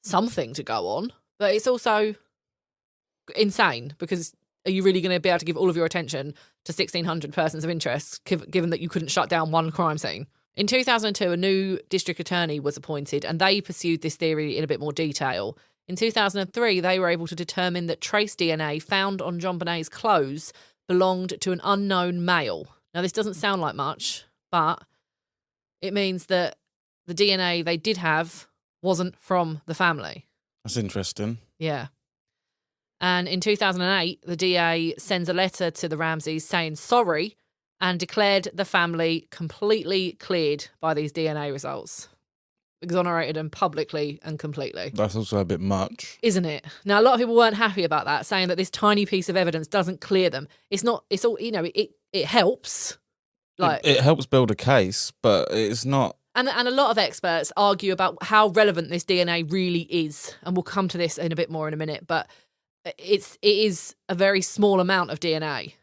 something to go on, but it's also insane because are you really going to be able to give all of your attention to 1,600 persons of interest, given that you couldn't shut down one crime scene? In 2002, a new district attorney was appointed and they pursued this theory in a bit more detail. In 2003, they were able to determine that trace DNA found on JonBenet's clothes belonged to an unknown male. Now, this doesn't sound like much, but it means that the DNA they did have wasn't from the family. That's interesting. Yeah. And in 2008, the DA sends a letter to the Ramseys saying sorry and declared the family completely cleared by these DNA results. Exonerated them publicly and completely. That's also a bit much. Isn't it? Now, a lot of people weren't happy about that, saying that this tiny piece of evidence doesn't clear them. It's all, it helps. It helps build a case, but it's not. And a lot of experts argue about how relevant this DNA really is. And we'll come to this in a bit more in a minute, but it is a very small amount of DNA.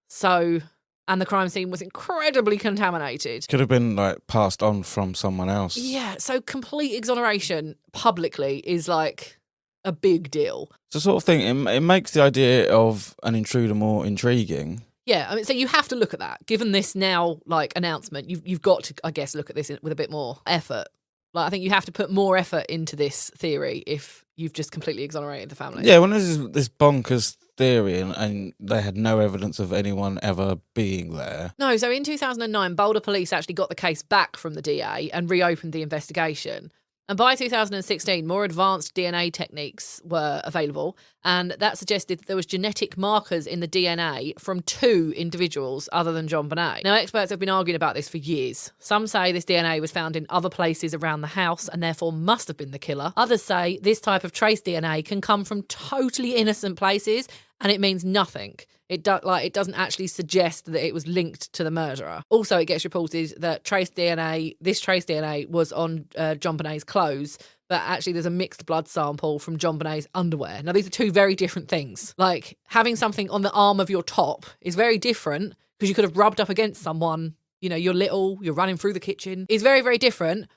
So, and the crime scene was incredibly contaminated. Could have been like passed on from someone else. Yeah, so complete exoneration publicly is like a big deal. It's the sort of thing, it makes the idea of an intruder more intriguing. Yeah, I mean, so you have to look at that. Given this now, like, announcement, you've got to, I guess, look at this with a bit more effort. Like, I think you have to put more effort into this theory if you've just completely exonerated the family. Yeah, when there's this bonkers theory and they had no evidence of anyone ever being there. No, so in 2009, Boulder police actually got the case back from the DA and reopened the investigation. And by 2016, more advanced DNA techniques were available, and that suggested that there was genetic markers in the DNA from 2 individuals other than JonBenet. Now, experts have been arguing about this for years. Some say this DNA was found in other places around the house and therefore must have been the killer. Others say this type of trace DNA can come from totally innocent places and it means nothing. It doesn't actually suggest that it was linked to the murderer. Also, it gets reported that this trace DNA was on JonBenet's clothes, but actually there's a mixed blood sample from JonBenet's underwear. Now, these are 2 very different things. Like, having something on the arm of your top is very different because you could have rubbed up against someone, you're little, you're running through the kitchen. It's very, very different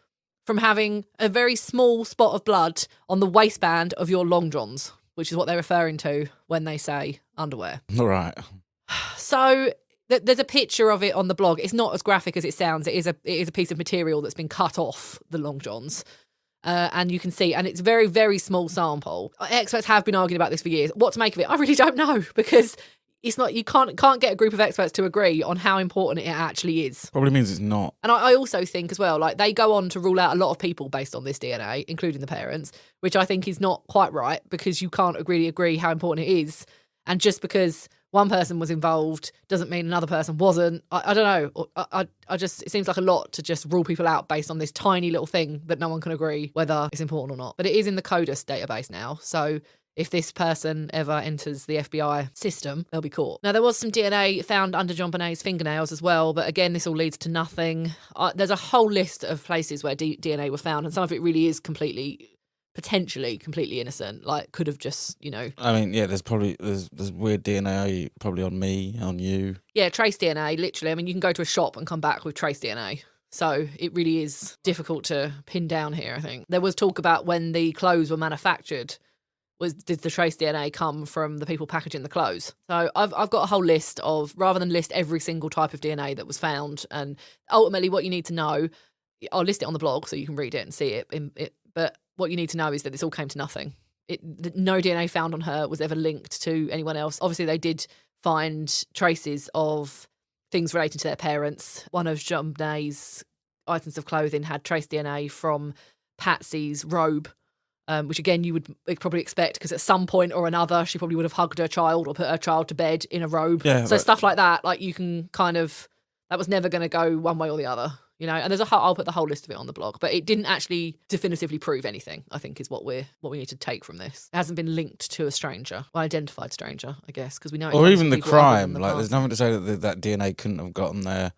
from having a very small spot of blood on the waistband of your long johns, which is what they're referring to when they say underwear. All right. So there's a picture of it on the blog. It's not as graphic as it sounds. It is a piece of material that's been cut off the long johns. And you can see, and it's a very, very small sample. Experts have been arguing about this for years. What to make of it? I really don't know, because it's not, you can't get a group of experts to agree on how important it actually is. Probably means it's not. And I also think as well, like, they go on to rule out a lot of people based on this DNA, including the parents, which I think is not quite right, because you can't really agree how important it is. And just because one person was involved doesn't mean another person wasn't. I don't know. It seems like a lot to just rule people out based on this tiny little thing that no one can agree whether it's important or not. But it is in the CODIS database now. So if this person ever enters the FBI system, they'll be caught. Now, there was some DNA found under JonBenet's fingernails as well, but again, this all leads to nothing. There's a whole list of places where DNA were found, and some of it really is potentially completely innocent. Like, could have just, I mean, yeah, there's weird DNA probably on me, on you. Yeah, trace DNA, literally. I mean, you can go to a shop and come back with trace DNA. So it really is difficult to pin down here, I think. There was talk about when the clothes were manufactured, did the trace DNA come from the people packaging the clothes? So I've got a whole list of, rather than list every single type of DNA that was found, and ultimately what you need to know, I'll list it on the blog so you can read it and see it. But what you need to know is that this all came to nothing. No DNA found on her was ever linked to anyone else. Obviously, they did find traces of things relating to their parents. One of JonBenet's items of clothing had trace DNA from Patsy's robe, which again you would probably expect, because at some point or another she probably would have hugged her child or put her child to bed in a robe. Yeah, so stuff like that, like, you can kind of, that was never going to go one way or the other. And I'll put the whole list of it on the blog, but it didn't actually definitively prove anything, I think, is what we need to take from this. It hasn't been linked to a stranger, or identified stranger, I guess, because we know. Or even the crime. Like, there's nothing to say that DNA couldn't have gotten there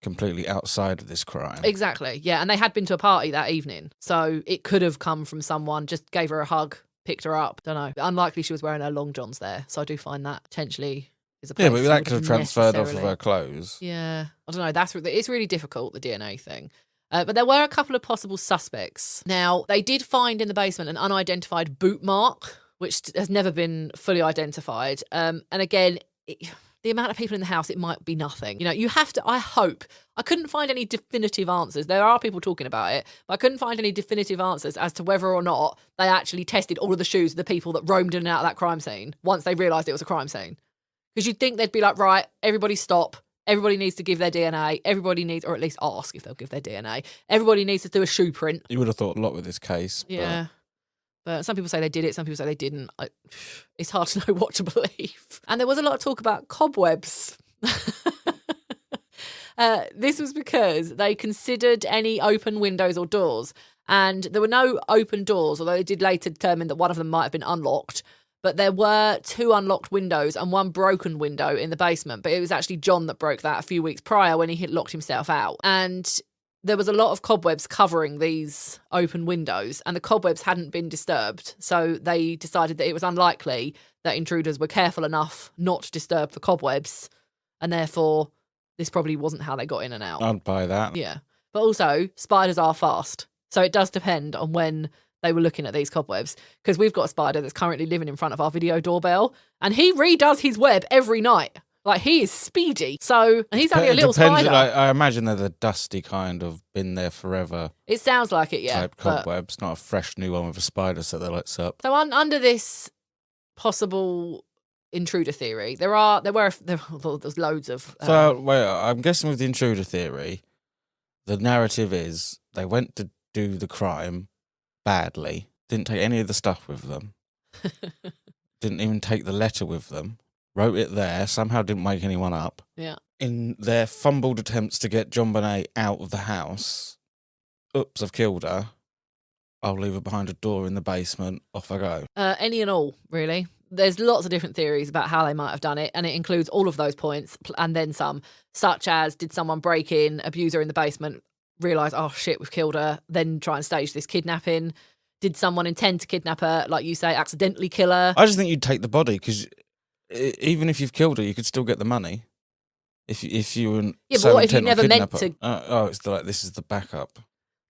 completely outside of this crime. Exactly, yeah. And they had been to a party that evening, so it could have come from someone, just gave her a hug, picked her up. Don't know. Unlikely she was wearing her long johns there, so I do find that potentially. Yeah, but that could have transferred off of her clothes. Yeah, I don't know. It's really difficult, the DNA thing. But there were a couple of possible suspects. Now, they did find in the basement an unidentified boot mark, which has never been fully identified. And again, the amount of people in the house, it might be nothing. You know, you have to, I hope, I couldn't find any definitive answers. There are people talking about it, but I couldn't find any definitive answers as to whether or not they actually tested all of the shoes of the people that roamed in and out of that crime scene once they realised it was a crime scene. Because you'd think they'd be like, right, everybody stop. Everybody needs to give their DNA. Everybody needs, or at least ask if they'll give their DNA. Everybody needs to do a shoe print. You would have thought a lot with this case. Yeah. But some people say they did it, some people say they didn't. It's hard to know what to believe. And there was a lot of talk about cobwebs. This was because they considered any open windows or doors. And there were no open doors, although they did later determine that one of them might have been unlocked. But there were 2 unlocked windows and 1 broken window in the basement. But it was actually John that broke that a few weeks prior when he had locked himself out. And there was a lot of cobwebs covering these open windows, and the cobwebs hadn't been disturbed. So they decided that it was unlikely that intruders were careful enough not to disturb the cobwebs, and therefore this probably wasn't how they got in and out. I'd buy that. Yeah. But also, spiders are fast. So it does depend on when they were looking at these cobwebs, because we've got a spider that's currently living in front of our video doorbell, and he redoes his web every night. Like, he is speedy. So, and he's only a little spider. I imagine they're the dusty kind of been there forever. It sounds like it, yeah. Type cobwebs, not a fresh new one with a spider set that lights up. So under this possible intruder theory, there's loads of. I'm guessing with the intruder theory, the narrative is they went to do the crime badly, didn't take any of the stuff with them, didn't even take the letter with them. Wrote it there, somehow didn't wake anyone up. Yeah. In their fumbled attempts to get JonBenet out of the house, oops, I've killed her. I'll leave her behind a door in the basement. Off I go. Any and all, really. There's lots of different theories about how they might have done it, and it includes all of those points and then some, such as did someone break in, abuse her in the basement, realise, oh shit, we've killed her, then try and stage this kidnapping? Did someone intend to kidnap her, like you say, accidentally kill her? I just think you'd take the body, because even if you've killed her, you could still get the money. If you were but what if you never meant to? It's like this is the backup.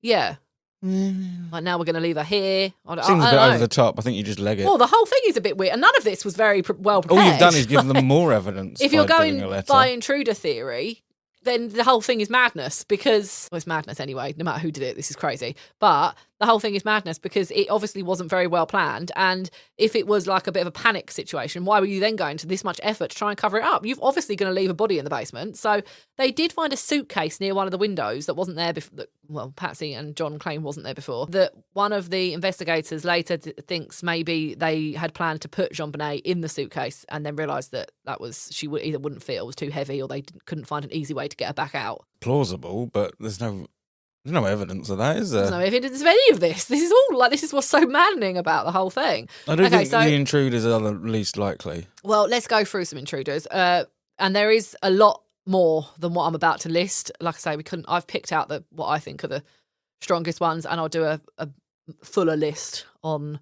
Yeah. Like, now we're going to leave her here. Seems a bit over the top. I think you just leg it. Well, the whole thing is a bit weird, and none of this was very well prepared. All you've done is given them more evidence. If you're going by intruder theory, then the whole thing is madness, because it's madness anyway, no matter who did it. This is crazy. But the whole thing is madness because it obviously wasn't very well planned. And if it was like a bit of a panic situation, why were you then going to this much effort to try and cover it up? You're obviously going to leave a body in the basement. So they did find a suitcase near one of the windows that wasn't there before. Well, Patsy and John claim wasn't there before. That one of the investigators later thinks maybe they had planned to put JonBenet in the suitcase and then realised that she either wouldn't fit, or was too heavy, or they couldn't find an easy way to get her back out. Plausible, but there's no evidence of that, is there? There's no evidence of any of this. This is what's so maddening about the whole thing. I don't think the intruders are the least likely. Well, let's go through some intruders. And there is a lot more than what I'm about to list. Like I say, I've picked out what I think are the strongest ones, and I'll do a fuller list on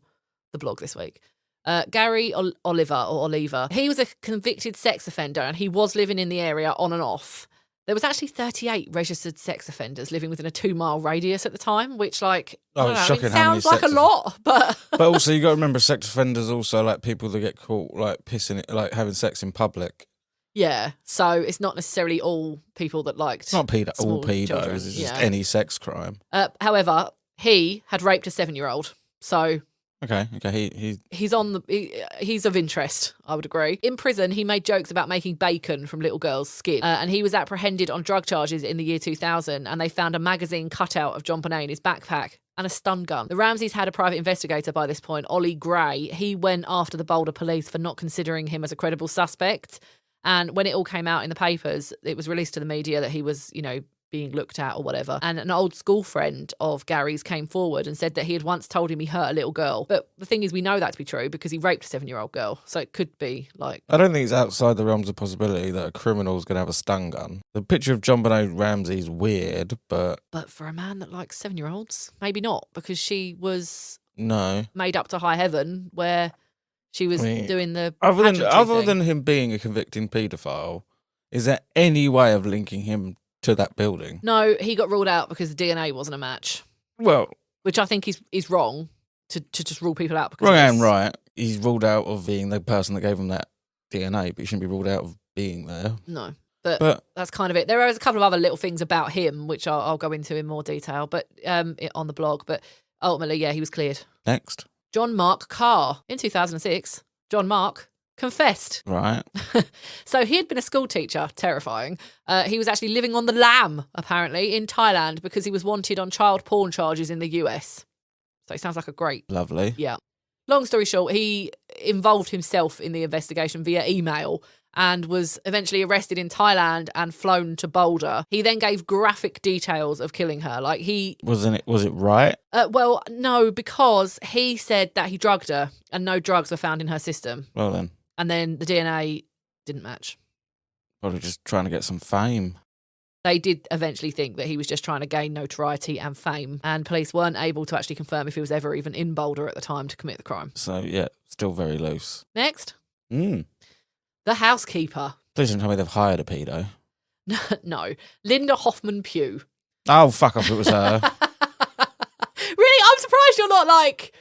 the blog this week. Gary Oliver. He was a convicted sex offender, and he was living in the area on and off. There was actually 38 registered sex offenders living within a 2-mile radius at the time, which, shocking. It sounds like a lot, but but also you got to remember, sex offenders also like people that get caught like pissing, like having sex in public. Yeah, so it's not necessarily all people that liked. It's not all pedos. Children. It's just any sex crime. However, he had raped a 7-year-old, so. Okay. He's of interest, I would agree. In prison, he made jokes about making bacon from little girls' skin, and he was apprehended on drug charges in the year 2000, and they found a magazine cutout of JonBenet in his backpack and a stun gun. The Ramseys had a private investigator by this point, Ollie Gray. He went after the Boulder police for not considering him as a credible suspect, and when it all came out in the papers, it was released to the media that he was, being looked at or whatever. And an old school friend of Gary's came forward and said that he had once told him he hurt a little girl. But the thing is, we know that to be true because he raped a 7-year-old girl. So it could be like... I don't think it's outside the realms of possibility that a criminal's going to have a stun gun. The picture of JonBenet Ramsey is weird, but... But for a man that likes 7-year-olds, maybe not, because she was... No. Made up to high heaven where she was doing the... Other than him being a convicting paedophile, is there any way of linking him to that building? No, he got ruled out because the DNA wasn't a match. Well, which I think is wrong to just rule people out. Because wrong and right. He's ruled out of being the person that gave him that DNA, but he shouldn't be ruled out of being there. No. But that's kind of it. There are a couple of other little things about him, which I'll go into in more detail, but on the blog. But ultimately, yeah, he was cleared. Next. John Mark Carr. In 2006, John Mark confessed. Right. So he had been a school teacher, terrifying. He was actually living on the lam, apparently, in Thailand because he was wanted on child porn charges in the US. So he sounds like a great... Lovely. Yeah. Long story short, he involved himself in the investigation via email and was eventually arrested in Thailand and flown to Boulder. He then gave graphic details of killing her. Like Was it right? Well, no, because he said that he drugged her and no drugs were found in her system. Well then. And then the DNA didn't match. Probably just trying to get some fame. They did eventually think that he was just trying to gain notoriety and fame, and police weren't able to actually confirm if he was ever even in Boulder at the time to commit the crime. So, yeah, still very loose. Next. The housekeeper. Please don't tell me they've hired a pedo. No. Linda Hoffman Pugh. Oh, fuck off, it was her. Really? I'm surprised you're not like,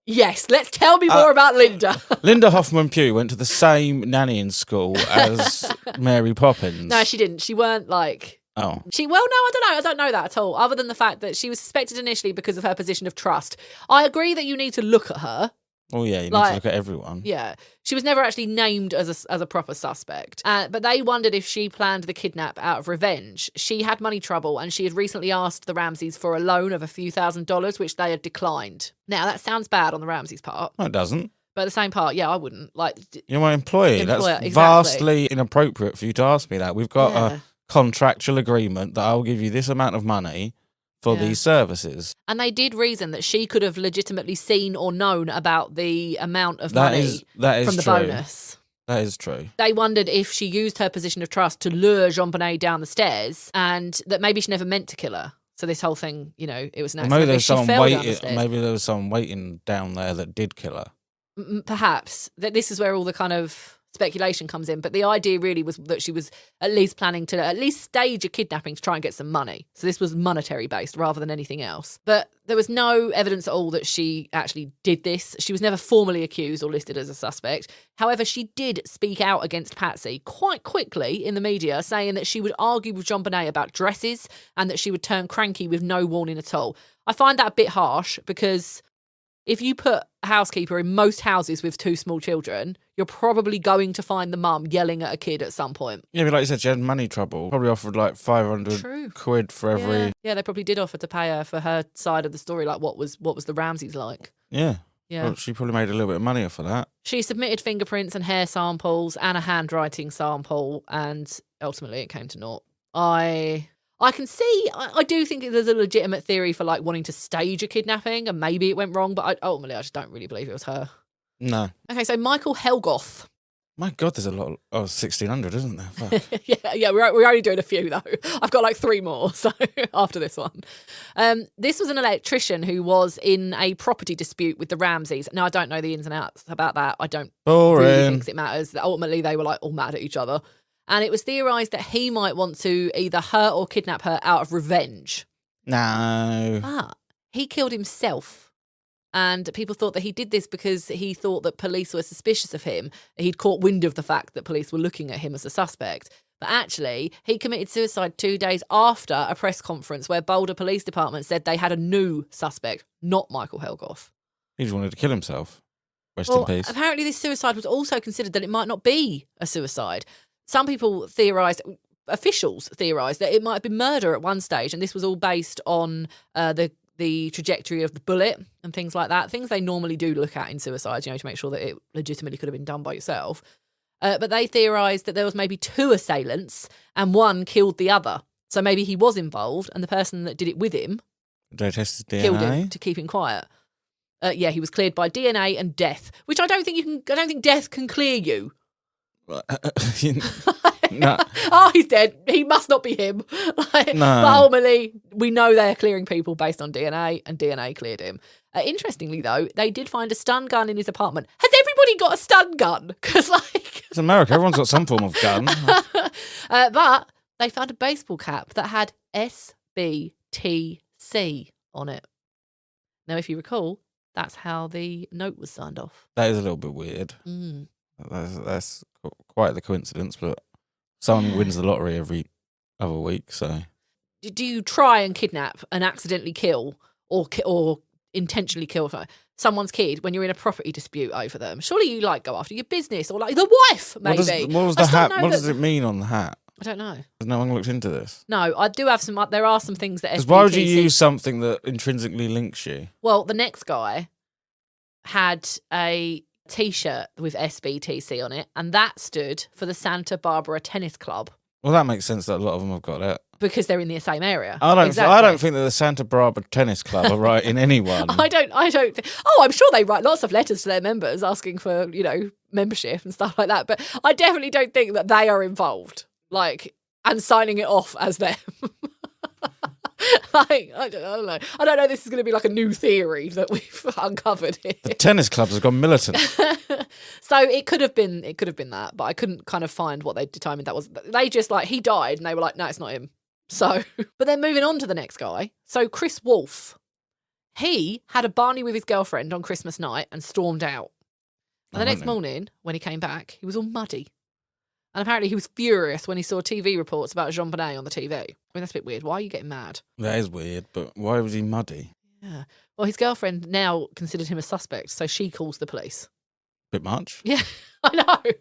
yes, let's tell me more about Linda. Linda Hoffman Pugh went to the same nannying school as Mary Poppins. No, she didn't. She weren't like... Oh. No, I don't know. I don't know that at all, other than the fact that she was suspected initially because of her position of trust. I agree that you need to look at her. Oh, yeah, you need to look at everyone. Yeah. She was never actually named as a proper suspect. But they wondered if she planned the kidnap out of revenge. She had money trouble and she had recently asked the Ramseys for a loan of a few $1,000s, which they had declined. Now, that sounds bad on the Ramseys' part. No, it doesn't. But at the same part, yeah, I wouldn't. Like, you're my employee. That's exactly. vastly inappropriate for you to ask me that. We've got Yeah. contractual agreement that I'll give you this amount of money for these services. And they did reason that she could have legitimately seen or known about the amount of money that is from the true. bonus. That is true. They wondered if she used her position of trust to lure JonBenet down the stairs and that maybe she never meant to kill her. So this whole thing, you know, it was an accident. Maybe there was She someone fell down the waiting. stairs. Maybe there was someone waiting down there that did kill her. Perhaps. This is where all the kind of speculation comes in, but the idea really was that she was at least planning to at least stage a kidnapping to try and get some money. So this was monetary based rather than anything else. But there was no evidence at all that she actually did this. She was never formally accused or listed as a suspect. However, she did speak out against Patsy quite quickly in the media, saying that she would argue with JonBenet about dresses and that she would turn cranky with no warning at all. I find that a bit harsh because if you put a housekeeper in most houses with two small children, you're probably going to find the mum yelling at a kid at some point. Yeah, but like you said, she had money trouble. Probably offered like 500 quid for every... Yeah, they probably did offer to pay her for her side of the story, like what was the Ramseys like. Yeah. Yeah. Well, she probably made a little bit of money off of that. She submitted fingerprints and hair samples and a handwriting sample, and ultimately it came to naught. I can see, I do think there's a legitimate theory for like wanting to stage a kidnapping and maybe it went wrong, but ultimately I just don't really believe it was her. No. Okay, so Michael Helgoth. My God, there's a lot. 1,600, isn't there? Fuck. yeah, we're only doing a few though. I've got like 3 more, so after this one. This was an electrician who was in a property dispute with the Ramseys. Now, I don't know the ins and outs about that. I don't really think it matters. Ultimately, they were like all mad at each other. And it was theorised that he might want to either hurt or kidnap her out of revenge. No. But he killed himself. And people thought that he did this because he thought that police were suspicious of him. He'd caught wind of the fact that police were looking at him as a suspect. But actually, he committed suicide 2 days after a press conference where Boulder Police Department said they had a new suspect, not Michael Helgoth. He just wanted to kill himself. Rest in peace. Apparently this suicide was also considered that it might not be a suicide. Some people theorised, officials theorised, that it might have been murder at one stage, and this was all based on the trajectory of the bullet and things like that. Things they normally do look at in suicides, you know, to make sure that it legitimately could have been done by yourself. But they theorised that there was maybe 2 assailants and one killed the other. So maybe he was involved, and the person that did it with him They tested DNA. killed him to keep him quiet. Yeah, he was cleared by DNA and death, which I don't think death can clear you. No. Oh, he's dead. He must not be him. No. But ultimately, we know they're clearing people based on DNA, and DNA cleared him. Interestingly, though, they did find a stun gun in his apartment. Has everybody got a stun gun? Because, like... It's America. Everyone's got some form of gun. But they found a baseball cap that had SBTC on it. Now, if you recall, that's how the note was signed off. That is a little bit weird. That's quite the coincidence, but... Someone wins the lottery every other week, so... Do you try and kidnap and accidentally kill or intentionally kill someone's kid when you're in a property dispute over them? Surely you go after your business or the wife, maybe. What does it mean on the hat? I don't know. Has no one looked into this? No, I do have some. There are some things that. Because why would you use something that intrinsically links you? Well, the next guy had a T-shirt with SBTC on it, and that stood for the Santa Barbara Tennis Club. Well, that makes sense that a lot of them have got that. Because they're in the same area. I don't think that the Santa Barbara Tennis Club are writing anyone. I don't. I'm sure they write lots of letters to their members asking for, membership and stuff like that. But I definitely don't think that they are involved, and signing it off as them. I don't know. I don't know. This is going to be a new theory that we've uncovered here. The tennis clubs have gone militant. So it could have been that, but I couldn't kind of find what they determined that was. They just he died, and they were like, no, it's not him. So, but then moving on to the next guy. So Chris Wolfe, he had a Barney with his girlfriend on Christmas night and stormed out. And the next morning, when he came back, he was all muddy. And apparently he was furious when he saw TV reports about JonBenet on the TV. I mean, that's a bit weird. Why are you getting mad? That is weird, but why was he muddy? Yeah. Well, his girlfriend now considered him a suspect, so she calls the police. Bit much? Yeah, I know.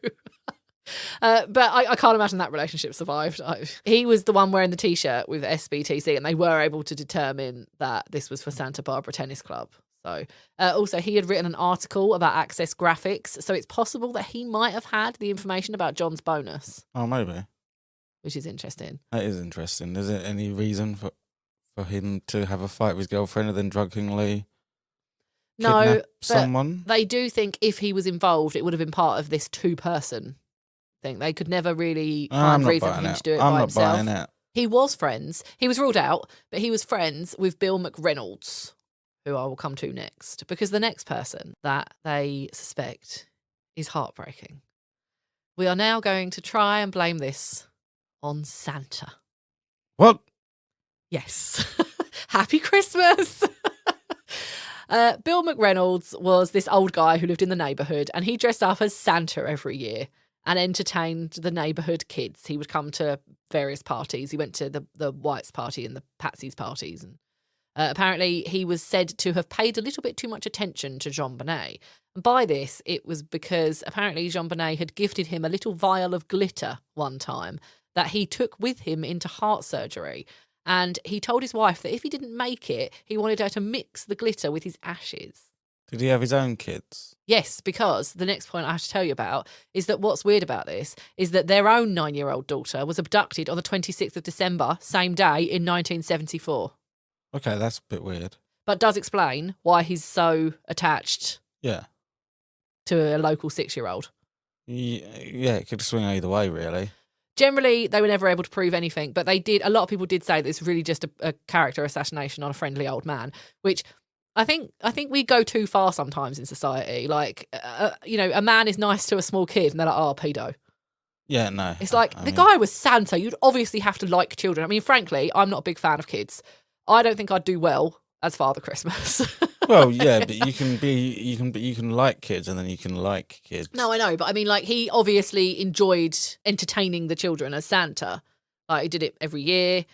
But I can't imagine that relationship survived. He was the one wearing the T-shirt with SBTC, and they were able to determine that this was for Santa Barbara Tennis Club. So, also, he had written an article about Access Graphics, so it's possible that he might have had the information about John's bonus. Oh, maybe. Which is interesting. That is interesting. Is there any reason for him to have a fight with his girlfriend and then drunkenly kidnap someone? They do think if he was involved, it would have been part of this two-person thing. They could never really find reason for him to do it by himself. I'm not buying it. He was ruled out, but he was friends with Bill McReynolds, who I will come to next, because the next person that they suspect is heartbreaking. We are now going to try and blame this on Santa. What? Yes. Happy Christmas. Bill McReynolds was this old guy who lived in the neighbourhood, and he dressed up as Santa every year and entertained the neighbourhood kids. He would come to various parties. He went to the Whites party and the Patsy's parties, and apparently he was said to have paid a little bit too much attention to JonBenet. And by this, it was because apparently JonBenet had gifted him a little vial of glitter one time that he took with him into heart surgery. And he told his wife that if he didn't make it, he wanted her to mix the glitter with his ashes. Did he have his own kids? Yes, because the next point I have to tell you about is that what's weird about this is that their own 9-year-old daughter was abducted on the 26th of December, same day, in 1974. Okay, that's a bit weird. But does explain why he's so attached to a local 6-year-old. Yeah, it could swing either way, really. Generally, they were never able to prove anything, but a lot of people did say that it's really just a character assassination on a friendly old man, which I think we go too far sometimes in society. A man is nice to a small kid and they're like, oh, pedo. Yeah, no. It's the guy was Santa. You'd obviously have to like children. I mean, frankly, I'm not a big fan of kids. I don't think I'd do well as Father Christmas. Well, yeah, but you can like kids and then you can like kids. No, I know, but I mean, he obviously enjoyed entertaining the children as Santa. He did it every year.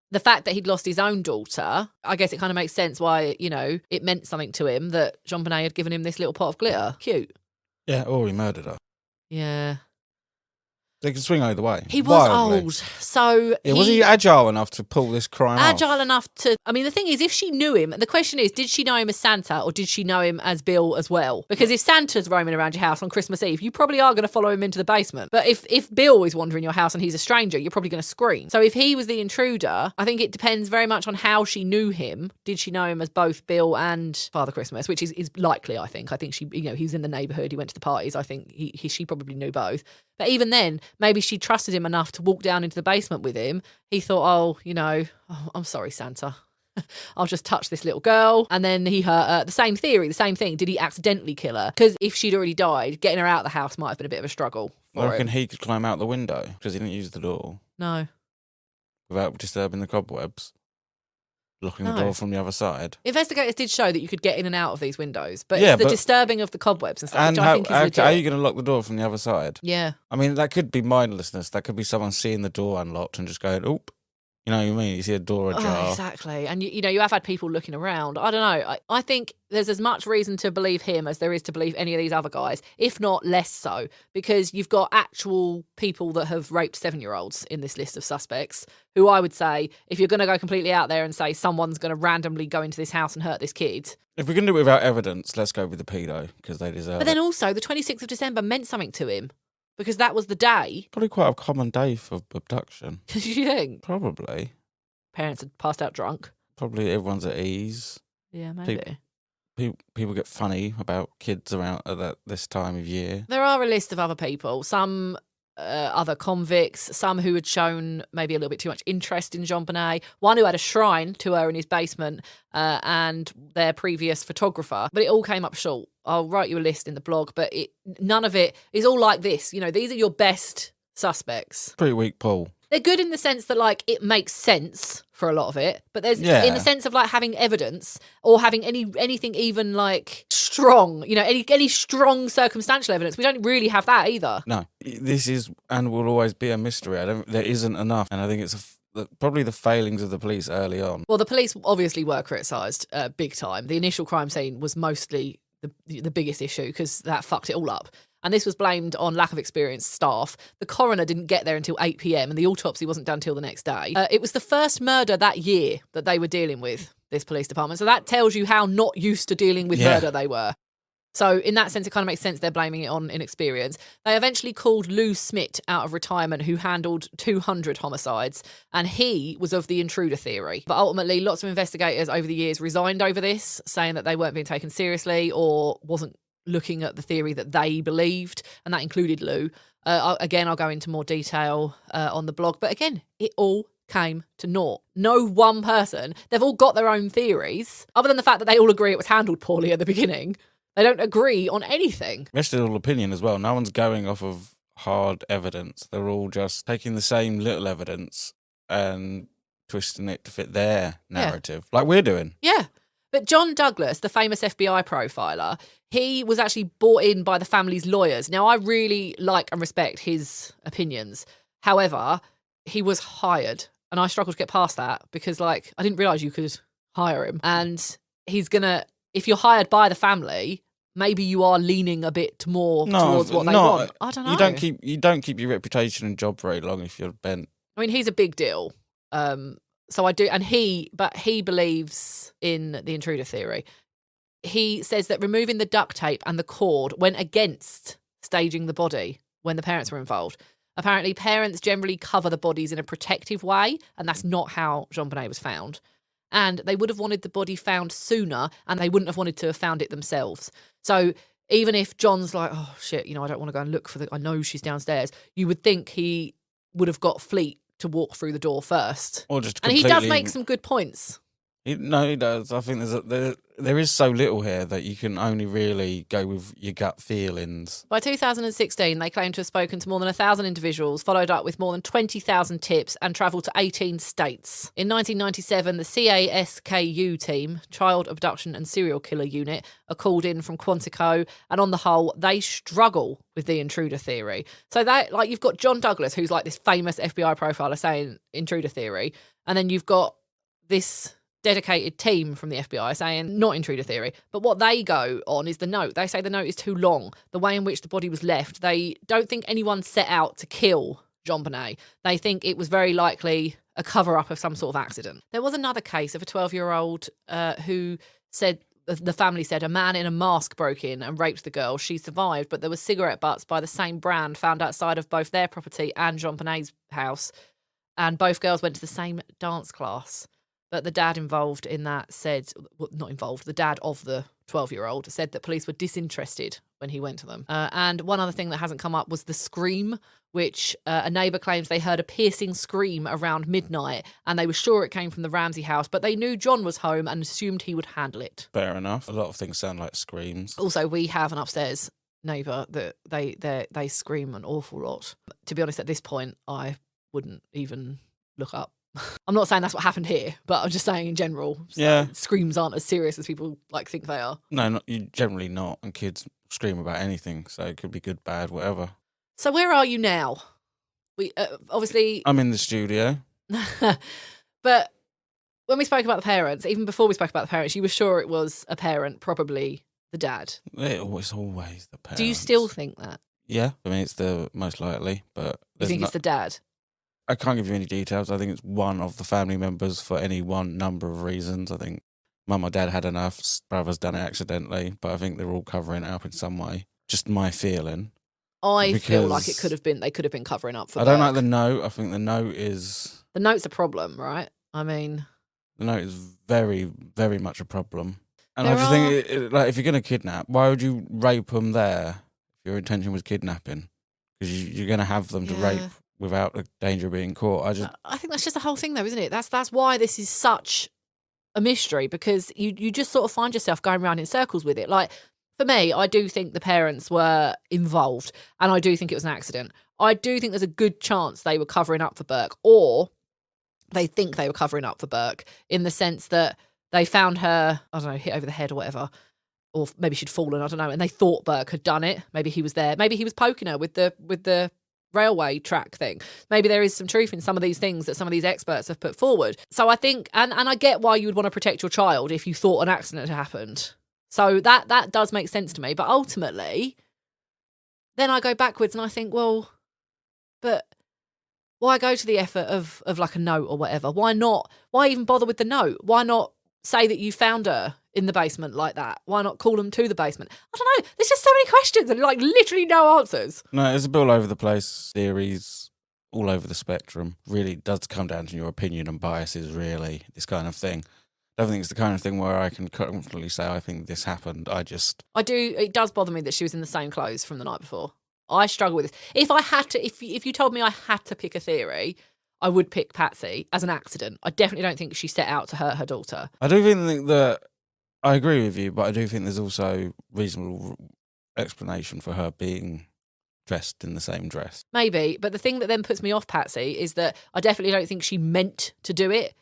The fact that he'd lost his own daughter, I guess it kind of makes sense why, it meant something to him that JonBenet had given him this little pot of glitter. Cute. Yeah, or he murdered her. Yeah. They could swing either way. He was old, so was he agile enough to pull this crime off? Agile enough to... I mean, the thing is, if she knew him, the question is, did she know him as Santa or did she know him as Bill as well? Because if Santa's roaming around your house on Christmas Eve, you probably are going to follow him into the basement. But if Bill is wandering your house and he's a stranger, you're probably going to scream. So if he was the intruder, I think it depends very much on how she knew him. Did she know him as both Bill and Father Christmas, which is likely, I think. I think she, he was in the neighbourhood, he went to the parties. I think she probably knew both. But even then, maybe she trusted him enough to walk down into the basement with him. He thought, I'm sorry, Santa. I'll just touch this little girl. And then he hurt her. The same theory, the same thing. Did he accidentally kill her? Because if she'd already died, getting her out of the house might have been a bit of a struggle. I reckon he could climb out the window because he didn't use the door. No. Without disturbing the cobwebs. locking the No. door from the other side. Investigators did show that you could get in and out of these windows, but Yeah, it's the but- disturbing of the cobwebs and stuff, And which I think is legit. how are you going to lock the door from the other side? Yeah. I mean, that could be mindlessness. That could be someone seeing the door unlocked and just going, oop. You know what I mean? You see a door ajar. Oh, exactly. And, you know, you have had people looking around. I don't know. I think there's as much reason to believe him as there is to believe any of these other guys, if not less so, because you've got actual people that have raped 7-year-olds in this list of suspects, who I would say, if you're going to go completely out there and say someone's going to randomly go into this house and hurt this kid. If we're going to do it without evidence, let's go with the pedo, because they deserve But then it. also, the 26th of December meant something to him, because that was the day. Probably quite a common day for abduction. You think? Probably. Parents had passed out drunk. Probably everyone's at ease. Yeah, maybe. People get funny about kids around at this time of year. There are a list of other people, some other convicts, some who had shown maybe a little bit too much interest in JonBenet, one who had a shrine to her in his basement, and their previous photographer. But it all came up short. I'll write you a list in the blog, but none of it is all like this. You know, these are your best suspects. Pretty weak pool. They're good in the sense that, like, it makes sense for a lot of it, but there's Yeah. in the sense of like having evidence or having anything even like strong, you know, any strong circumstantial evidence. We don't really have that either. No, this is and will always be a mystery. There isn't enough, and I think it's probably the failings of the police early on. Well, the police obviously were criticised big time. The initial crime scene was mostly the biggest issue because that fucked it all up. And this was blamed on lack of experienced staff. The coroner didn't get there until 8 p.m. and the autopsy wasn't done till the next day. It was the first murder that year that they were dealing with, this police department. So that tells you how not used to dealing with murder they were. So in that sense, it kind of makes sense they're blaming it on inexperience. They eventually called Lou Smith out of retirement, who handled 200 homicides, and he was of the intruder theory. But ultimately, lots of investigators over the years resigned over this, saying that they weren't being taken seriously or wasn't looking at the theory that they believed, and that included Lou. Again, I'll go into more detail on the blog, but again, it all came to naught. No one person, they've all got their own theories, other than the fact that they all agree it was handled poorly at the beginning. They don't agree on anything. Rest is all opinion as well. No one's going off of hard evidence. They're all just taking the same little evidence and twisting it to fit their narrative, like we're doing. Yeah. But John Douglas, the famous FBI profiler, he was actually brought in by the family's lawyers. Now, I really like and respect his opinions. However, he was hired, and I struggled to get past that because, like, I didn't realise you could hire him. And he's going to, if you're hired by the family, maybe you are leaning a bit more towards what they want. I don't know. You don't keep your reputation and job very long if you're bent. I mean, he's a big deal. So I do, but he believes in the intruder theory. He says that removing the duct tape and the cord went against staging the body when the parents were involved. Apparently, parents generally cover the bodies in a protective way, and that's not how JonBenet was found. And they would have wanted the body found sooner, and they wouldn't have wanted to have found it themselves. So even if John's like, oh, shit, you know, I don't want to go and look I know she's downstairs, you would think he would have got Fleet to walk through the door first. Or just and he does make some good points. He does. I think there is so little here that you can only really go with your gut feelings. By 2016, they claim to have spoken to more than 1,000 individuals, followed up with more than 20,000 tips, and travelled to 18 states. In 1997, the CASKU team, Child Abduction and Serial Killer Unit, are called in from Quantico, and on the whole, they struggle with the intruder theory. So that, like, you've got John Douglas, who's like this famous FBI profiler saying intruder theory, and then you've got this dedicated team from the FBI saying not intruder theory. But what they go on is the note. They say the note is too long. The way in which the body was left, they don't think anyone set out to kill JonBenet. They think it was very likely a cover-up of some sort of accident. There was another case of a 12-year-old who said, the family said, a man in a mask broke in and raped the girl. She survived, but there were cigarette butts by the same brand found outside of both their property and JonBenet's house. And both girls went to the same dance class. But the dad involved in that said, well, not involved, the dad of the 12-year-old said that police were disinterested when he went to them. And one other thing that hasn't come up was the scream, which a neighbour claims they heard a piercing scream around midnight, and they were sure it came from the Ramsey house, but they knew John was home and assumed he would handle it. Fair enough. A lot of things sound like screams. Also, we have an upstairs neighbour that they scream an awful lot. To be honest, at this point, I wouldn't even look up I'm not saying that's what happened here, but I'm just saying in general, Yeah. screams aren't as serious as people like think they are. No, you generally not. And kids scream about anything, so it could be good, bad, whatever. So where are you now? We obviously, I'm in the studio. but when we spoke about the parents, even before we spoke about the parents, you were sure it was a parent, probably the dad. It's always the parents. Do you still think that? Yeah, I mean, it's the most likely, but You think it's the dad? I can't give you any details. I think it's one of the family members for any one number of reasons. I think mum or dad had enough, brother's done it accidentally, but I think they're all covering it up in some way. Just my feeling. I feel like Because they could have been covering up for I don't Burke. like the note. I think the note is... The note's a problem, right? I mean... The note is very, very much a problem. And I There just think, like, if you're going to kidnap, why would you rape them there if your intention was kidnapping? Because you're going to have them to rape without the danger of being caught. I think that's just the whole thing, though, isn't it? That's why this is such a mystery, because you just sort of find yourself going around in circles with it. Like, for me, I do think the parents were involved, and I do think it was an accident. I do think there's a good chance they were covering up for Burke, or they think they were covering up for Burke, in the sense that they found her, I don't know, hit over the head or whatever, or maybe she'd fallen, I don't know, and they thought Burke had done it. Maybe he was there. Maybe he was poking her with the railway track thing. Maybe there is some truth in some of these things that some of these experts have put forward. So I think, and I get why you would want to protect your child if you thought an accident had happened. So that does make sense to me. But ultimately, then I go backwards and I think, well, but why go to the effort of like a note or whatever? Why not? Why even bother with the note? Why not say that you found her in the basement like that? Why not call them to the basement? I don't know. There's just so many questions and like literally no answers. No, it's a bit all over the place. Theories all over the spectrum. Really does come down to your opinion and biases, really, this kind of thing. I don't think it's the kind of thing where I can confidently say, I think this happened. It does bother me that she was in the same clothes from the night before. I struggle with this. If I had to, if you told me I had to pick a theory, I would pick Patsy as an accident. I definitely don't think she set out to hurt her daughter. I do think that, I agree with you, but I do think there's also reasonable explanation for her being dressed in the same dress. Maybe, but the thing that then puts me off Patsy is that I definitely don't think she meant to do it.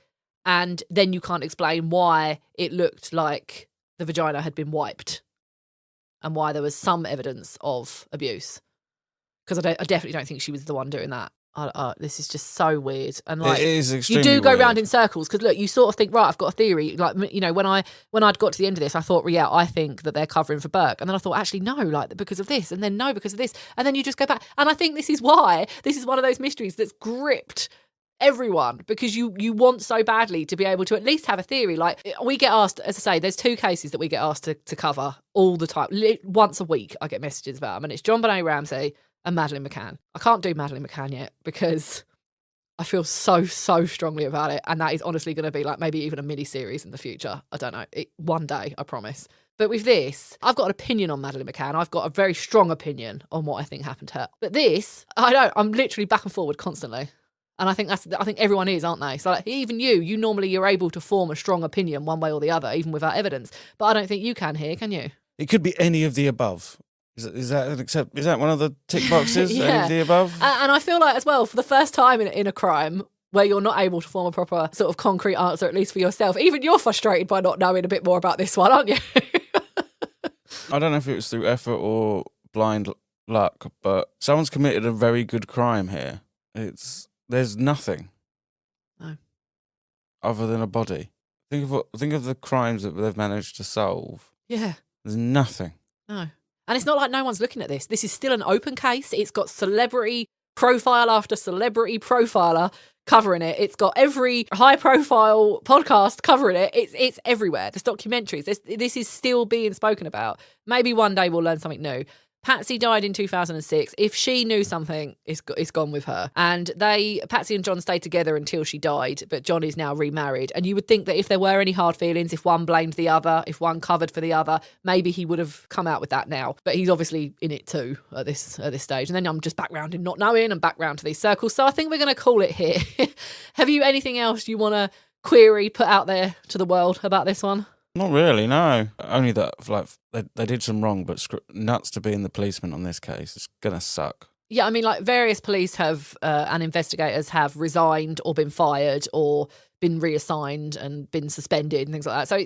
And then you can't explain why it looked like the vagina had been wiped and why there was some evidence of abuse. Because I definitely don't think she was the one doing that. This is just so weird. And like, it is you extremely do go weird. round in circles because look, you sort of think, right, I've got a theory. Like, you know, when I'd got to the end of this, I thought, well, yeah, I think that they're covering for Burke. And then I thought, actually, no, like because of this, and then no, because of this. And then you just go back. And I think this is why this is one of those mysteries that's gripped everyone, because you want so badly to be able to at least have a theory. Like, we get asked, as I say, there's 2 cases that we get asked to cover all the time. Once a week I get messages about them, and it's JonBenet, Ramsey and Madeleine McCann. I can't do Madeleine McCann yet because I feel so strongly about it, and that is honestly going to be like maybe even a mini series in the future. I don't know, one day, I promise. But with this, I've got an opinion on Madeleine McCann. I've got a very strong opinion on what I think happened to her. But this, I'm literally back and forward constantly. And I think everyone is, aren't they? So like, even you normally you're able to form a strong opinion one way or the other, even without evidence. But I don't think you can here, can you? It could be any of the above. Is that one of the tick boxes? Yeah. Any of the above? And I feel like as well, for the first time in a crime where you're not able to form a proper sort of concrete answer, at least for yourself, even you're frustrated by not knowing a bit more about this one, aren't you? I don't know if it was through effort or blind luck, but someone's committed a very good crime here. There's nothing. No. Other than a body. Think of the crimes that they've managed to solve. Yeah. There's nothing. No. And it's not like no one's looking at this. This is still an open case. It's got celebrity profile after celebrity profiler covering it. It's got every high-profile podcast covering it. It's everywhere. There's documentaries. This is still being spoken about. Maybe one day we'll learn something new. Patsy died in 2006. If she knew something, it's gone with her. And Patsy and John stayed together until she died, but John is now remarried. And you would think that if there were any hard feelings, if one blamed the other, if one covered for the other, maybe he would have come out with that now. But he's obviously in it too at this stage. And then I'm just back round in not knowing and back round to these circles. So I think we're going to call it here. Have you anything else you want to query, put out there to the world about this one? Not really, no. Only that, like, they did some wrong, but nuts to be in the policeman on this case. It's gonna suck. Yeah, I mean, like various police have and investigators have resigned or been fired or been reassigned and been suspended and things like that. So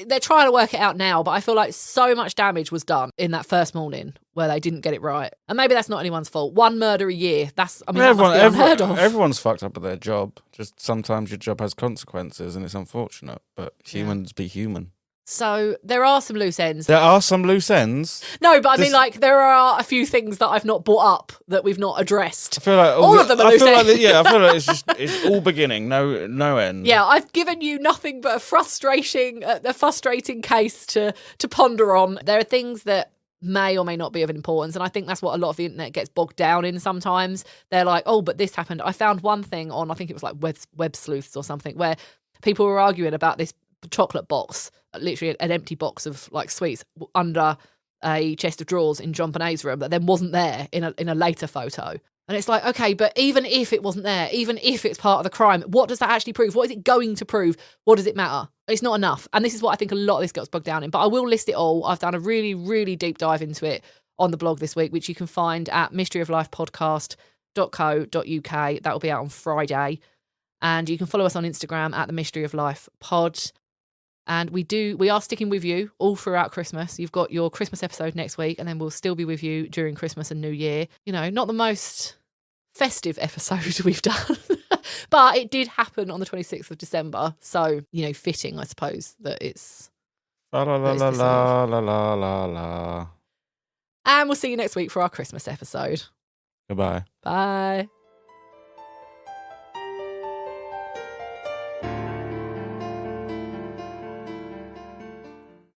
they're trying to work it out now, but I feel like so much damage was done in that first morning where they didn't get it right. And maybe that's not anyone's fault. One murder a year, that must be unheard of. Everyone's fucked up at their job. Just sometimes your job has consequences and it's unfortunate, but humans be human. So there are some loose ends. There are some loose ends. No, but I mean, like, there are a few things that I've not brought up that we've not addressed. I feel like all of them are loose ends. I feel like it's all beginning, no end. Yeah, I've given you nothing but a frustrating case to ponder on. There are things that may or may not be of importance, and I think that's what a lot of the internet gets bogged down in sometimes. They're like, oh, but this happened. I found one thing on, I think it was like Web Sleuths or something, where people were arguing about this chocolate box, literally an empty box of like sweets under a chest of drawers in JonBenet's room that then wasn't there in a later photo. And it's like, okay, but even if it wasn't there, even if it's part of the crime, what does that actually prove? What is it going to prove? What does it matter? It's not enough. And this is what I think a lot of this gets bogged down in. But I will list it all. I've done a really, really deep dive into it on the blog this week, which you can find at mysteryoflifepodcast.co.uk. That will be out on Friday. And you can follow us on Instagram at the Mystery of Life Pod. And we are sticking with you all throughout Christmas. You've got your Christmas episode next week, and then we'll still be with you during Christmas and New Year. You know, not the most festive episode we've done, but it did happen on the 26th of December. So, you know, fitting, I suppose, that it's... La la la la la la la la la. And we'll see you next week for our Christmas episode. Goodbye. Bye.